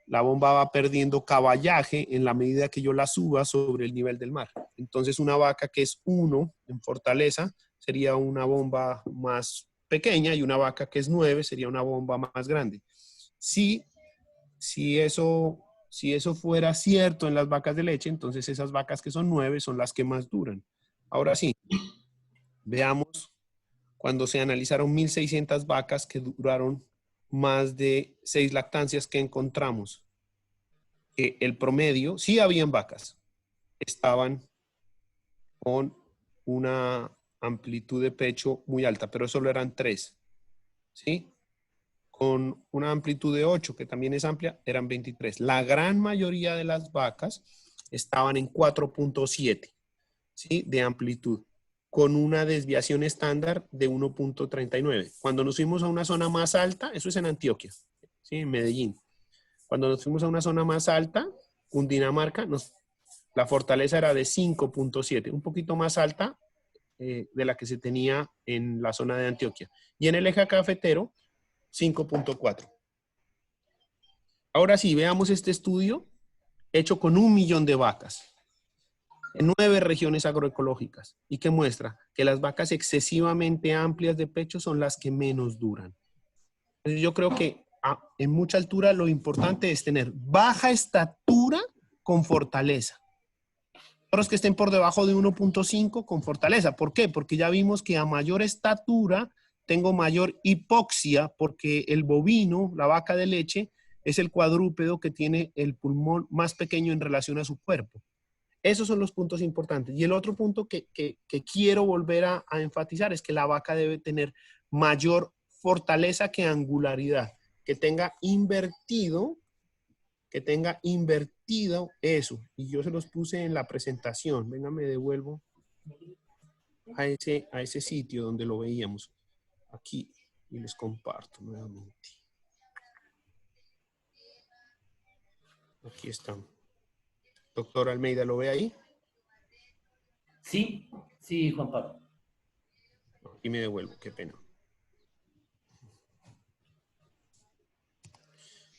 la bomba va perdiendo caballaje en la medida que yo la suba sobre el nivel del mar. Entonces una vaca que es 1 en fortaleza sería una bomba más pequeña y una vaca que es 9 sería una bomba más grande. Si, si eso fuera cierto en las vacas de leche, entonces esas vacas que son 9 son las que más duran. Ahora sí, veamos cuando se analizaron 1.600 vacas que duraron más de 6 lactancias que encontramos. El promedio, sí habían vacas, estaban con una amplitud de pecho muy alta, pero solo eran 3, ¿sí? Con una amplitud de 8, que también es amplia, eran 23. La gran mayoría de las vacas estaban en 4.7, ¿sí? De amplitud, con una desviación estándar de 1.39. Cuando nos fuimos a una zona más alta, eso es en Antioquia, ¿sí? En Medellín. Cuando nos fuimos a una zona más alta, Cundinamarca, la fortaleza era de 5.7, un poquito más alta de la que se tenía en la zona de Antioquia. Y en el eje cafetero, 5.4. Ahora sí, veamos este estudio hecho con 1 millón de vacas en 9 regiones agroecológicas y que muestra que las vacas excesivamente amplias de pecho son las que menos duran. Entonces yo creo que en mucha altura lo importante es tener baja estatura con fortaleza. Otros que estén por debajo de 1.5 con fortaleza. ¿Por qué? Porque ya vimos que a mayor estatura tengo mayor hipoxia porque el bovino, la vaca de leche, es el cuadrúpedo que tiene el pulmón más pequeño en relación a su cuerpo. Esos son los puntos importantes. Y el otro punto que quiero volver a enfatizar es que la vaca debe tener mayor fortaleza que angularidad, que tenga invertido eso. Y yo se los puse en la presentación. Venga, me devuelvo a ese sitio donde lo veíamos. Aquí. Y les comparto nuevamente. Aquí están. Doctor Almeida, ¿lo ve ahí? Sí, sí, Juan Pablo. Aquí me devuelvo, qué pena.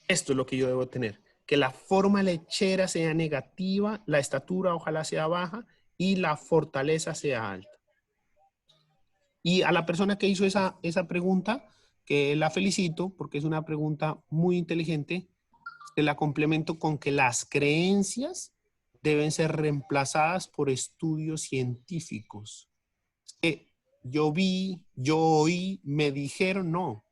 Esto es lo que yo debo tener. Que la forma lechera sea negativa, la estatura ojalá sea baja y la fortaleza sea alta. Y a la persona que hizo esa pregunta, que la felicito porque es una pregunta muy inteligente, te la complemento con que las creencias deben ser reemplazadas por estudios científicos. Yo vi, yo oí, me dijeron, no.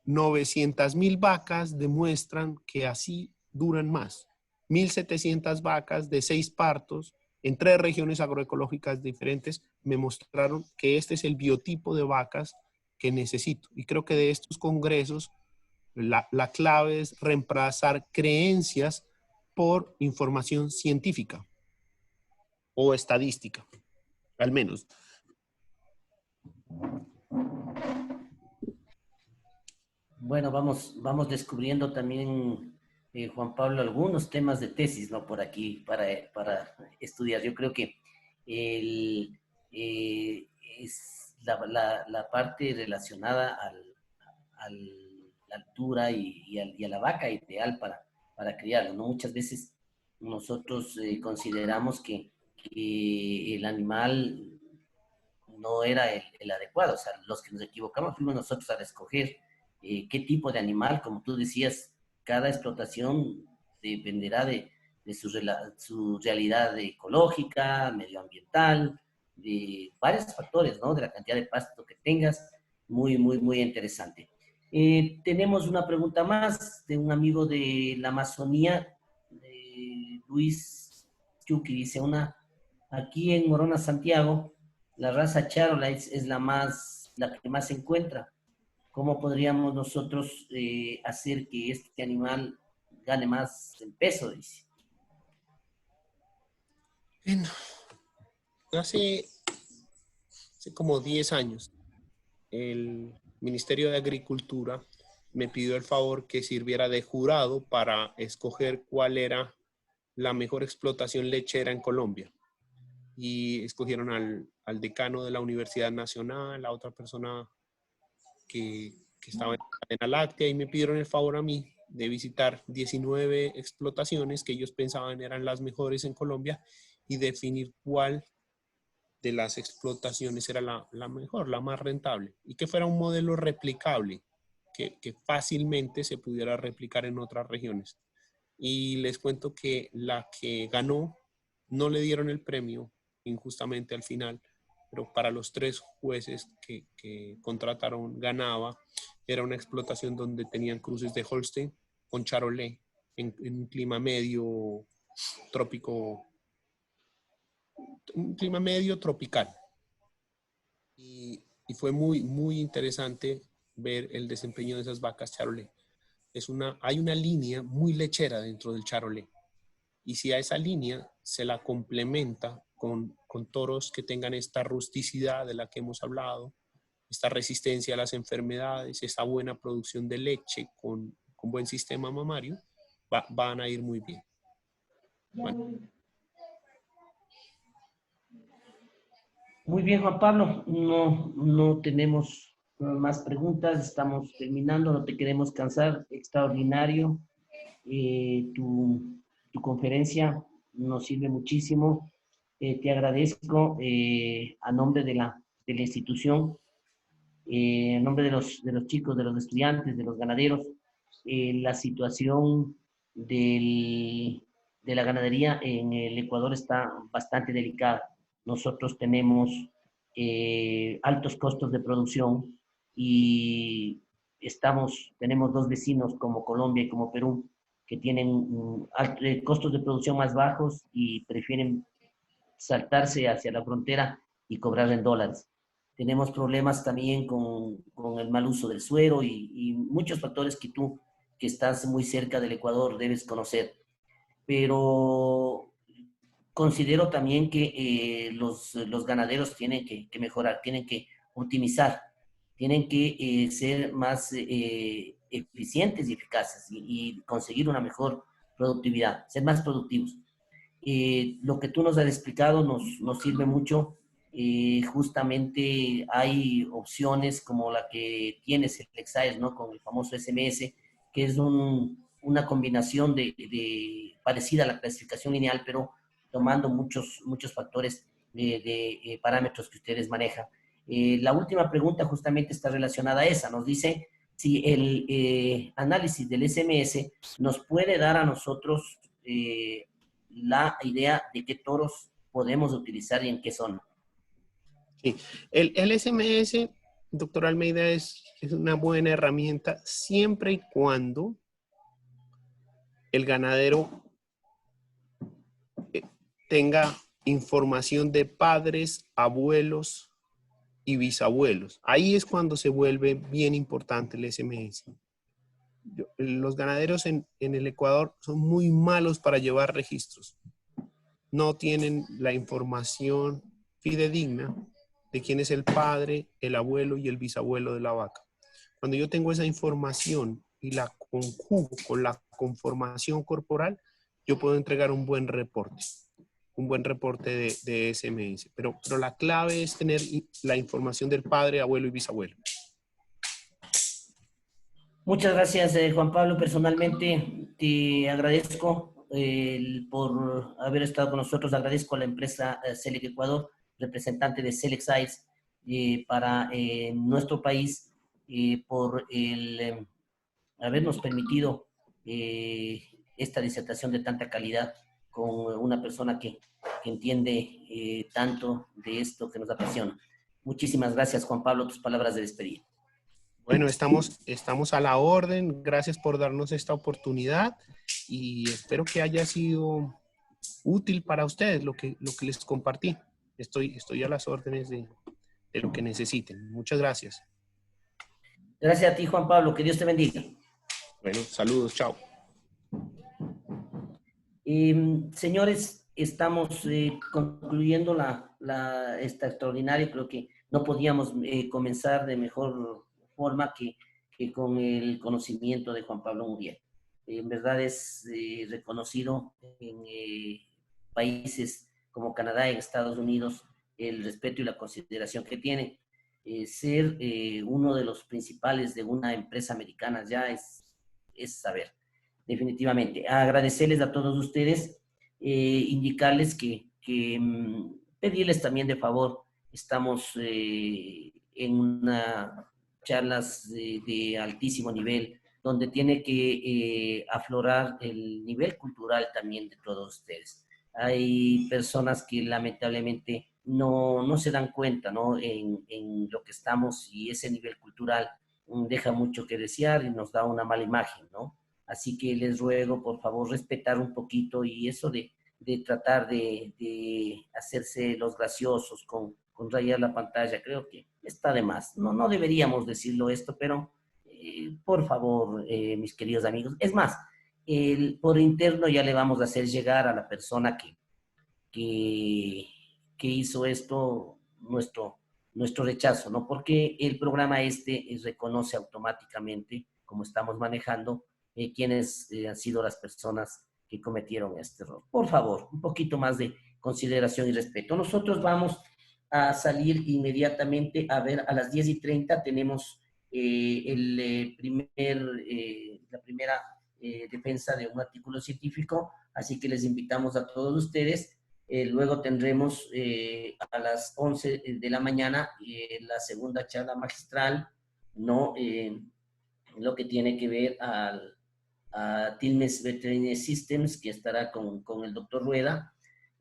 900,000 vacas demuestran que así duran más. 1.700 vacas de 6 partos en 3 regiones agroecológicas diferentes me mostraron que este es el biotipo de vacas que necesito. Y creo que de estos congresos la clave es reemplazar creencias por información científica o estadística, al menos. Bueno, vamos descubriendo también, Juan Pablo, algunos temas de tesis, ¿no? Por aquí para estudiar. Yo creo que el, es la parte relacionada a la altura y a la vaca ideal para criarlo, ¿no? Muchas veces nosotros consideramos que el animal no era el adecuado, o sea, los que nos equivocamos fuimos nosotros al escoger qué tipo de animal, como tú decías, cada explotación dependerá de su realidad ecológica, medioambiental, de varios factores, ¿no? De la cantidad de pasto que tengas. muy interesante. Tenemos una pregunta más de un amigo de la Amazonía, Luis Chucky, dice aquí en Morona, Santiago, la raza Charola es la que más se encuentra. ¿Cómo podríamos nosotros hacer que este animal gane más en peso? Dice. Bueno, hace como 10 años, el Ministerio de Agricultura me pidió el favor que sirviera de jurado para escoger cuál era la mejor explotación lechera en Colombia. Y escogieron al decano de la Universidad Nacional, a otra persona que estaba en la cadena láctea, y me pidieron el favor a mí de visitar 19 explotaciones que ellos pensaban eran las mejores en Colombia y definir cuál de las explotaciones era la mejor, la más rentable, y que fuera un modelo replicable, que fácilmente se pudiera replicar en otras regiones. Y les cuento que la que ganó no le dieron el premio injustamente al final, pero para los 3 jueces que contrataron ganaba. Era una explotación donde tenían cruces de Holstein con Charolais en un clima medio trópico, un clima medio tropical. Y fue muy interesante ver el desempeño de esas vacas Charolais. Hay una línea muy lechera dentro del Charolais. Y si a esa línea se la complementa con toros que tengan esta rusticidad de la que hemos hablado, esta resistencia a las enfermedades, esta buena producción de leche con buen sistema mamario, van a ir muy bien. Bueno. Muy bien, Juan Pablo. No tenemos más preguntas. Estamos terminando. No te queremos cansar. Extraordinario. Tu conferencia nos sirve muchísimo. Te agradezco a nombre de la institución, en nombre de los chicos, de los estudiantes, de los ganaderos, la situación de la ganadería en el Ecuador está bastante delicada. Nosotros tenemos altos costos de producción y tenemos 2 vecinos como Colombia y como Perú que tienen costos de producción más bajos y prefieren saltarse hacia la frontera y cobrar en dólares. Tenemos problemas también con el mal uso del suero y muchos factores que tú, que estás muy cerca del Ecuador, debes conocer. Pero considero también que los ganaderos tienen que mejorar, tienen que optimizar, tienen que ser más eficientes y eficaces y conseguir una mejor productividad, ser más productivos. Lo que tú nos has explicado nos sirve mucho. Justamente hay opciones como la que tiene Selexais, ¿no? Con el famoso SMS, que es una combinación parecida a la clasificación lineal, pero tomando muchos factores de parámetros que ustedes manejan. La última pregunta justamente está relacionada a esa. Nos dice si el análisis del SMS nos puede dar a nosotros la idea de qué toros podemos utilizar y en qué zona. Sí. El SMS, doctor Almeida, es una buena herramienta siempre y cuando el ganadero tenga información de padres, abuelos y bisabuelos. Ahí es cuando se vuelve bien importante el SMS. Los ganaderos en el Ecuador son muy malos para llevar registros. No tienen la información fidedigna de quién es el padre, el abuelo y el bisabuelo de la vaca. Cuando yo tengo esa información y la conjugo con la conformación corporal, yo puedo entregar un buen reporte de SMS. Pero la clave es tener la información del padre, abuelo y bisabuelo. Muchas gracias, Juan Pablo. Personalmente te agradezco por haber estado con nosotros. Agradezco a la empresa Selec Ecuador, representante de Selexais para nuestro país, por habernos permitido esta disertación de tanta calidad con una persona que entiende tanto de esto que nos apasiona. Muchísimas gracias, Juan Pablo. Tus palabras de despedida. Bueno, estamos a la orden. Gracias por darnos esta oportunidad y espero que haya sido útil para ustedes lo que les compartí. Estoy a las órdenes de lo que necesiten. Muchas gracias. Gracias a ti, Juan Pablo. Que Dios te bendiga. Bueno, saludos. Chao. Señores, estamos concluyendo esta extraordinaria. Creo que no podíamos comenzar de mejor forma que con el conocimiento de Juan Pablo Muriel. En verdad es reconocido en países como Canadá y Estados Unidos el respeto y la consideración que tiene. Ser uno de los principales de una empresa americana ya es saber. Definitivamente. Agradecerles a todos ustedes, indicarles que pedirles también de favor, estamos en una charlas de altísimo nivel, donde tiene que aflorar el nivel cultural también de todos ustedes. Hay personas que lamentablemente no se dan cuenta, ¿no? En lo que estamos, y ese nivel cultural deja mucho que desear y nos da una mala imagen, ¿no? Así que les ruego, por favor, respetar un poquito, y eso de tratar de hacerse los graciosos con rayar la pantalla, creo que está de más. No deberíamos decirlo esto, pero por favor, mis queridos amigos. Es más, por interno ya le vamos a hacer llegar a la persona que, que hizo esto nuestro rechazo, ¿no? Porque el programa reconoce automáticamente, como estamos manejando, quiénes han sido las personas que cometieron este error. Por favor, un poquito más de consideración y respeto. Nosotros vamos a salir inmediatamente a ver a las 10:30. Tenemos la primera defensa de un artículo científico, así que les invitamos a todos ustedes. Luego tendremos a las 11 de la mañana la segunda charla magistral, ¿no? Lo que tiene que ver a Tilmes Veterinary Systems, que estará con el doctor Rueda.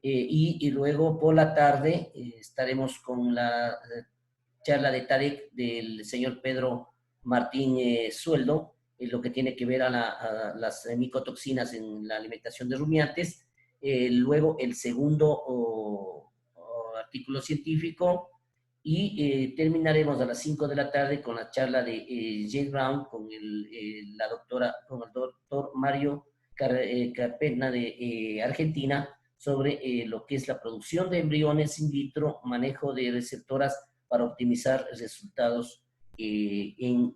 Y luego por la tarde estaremos con la charla de Tarek del señor Pedro Martín Sueldo, lo que tiene que ver a las micotoxinas en la alimentación de rumiantes. Luego el segundo artículo científico, y terminaremos a las 5 de la tarde con la charla de Jane Brown con el doctor Mario Carpena de Argentina, sobre lo que es la producción de embriones in vitro, manejo de receptoras para optimizar resultados en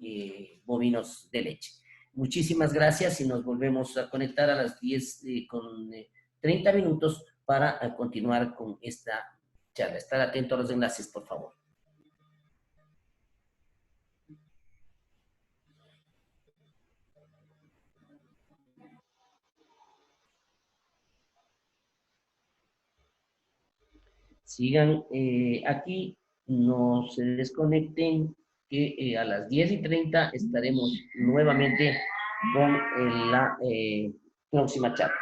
bovinos de leche. Muchísimas gracias, y nos volvemos a conectar a las 10 con 30 minutos para continuar con esta charla. Estar atento a los enlaces, por favor. Sigan aquí, no se desconecten, que a las 10:30 estaremos nuevamente con la próxima charla.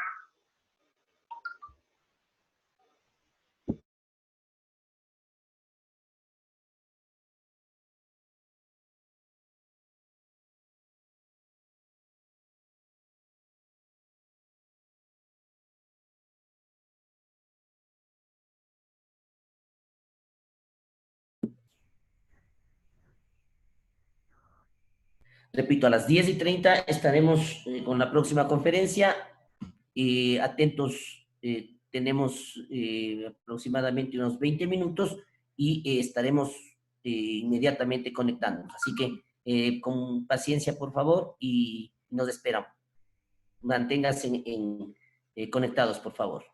Repito, a las 10:30 estaremos con la próxima conferencia. Atentos, tenemos aproximadamente unos 20 minutos y estaremos inmediatamente conectándonos. Así que con paciencia, por favor, y nos esperamos. Manténganse conectados, por favor.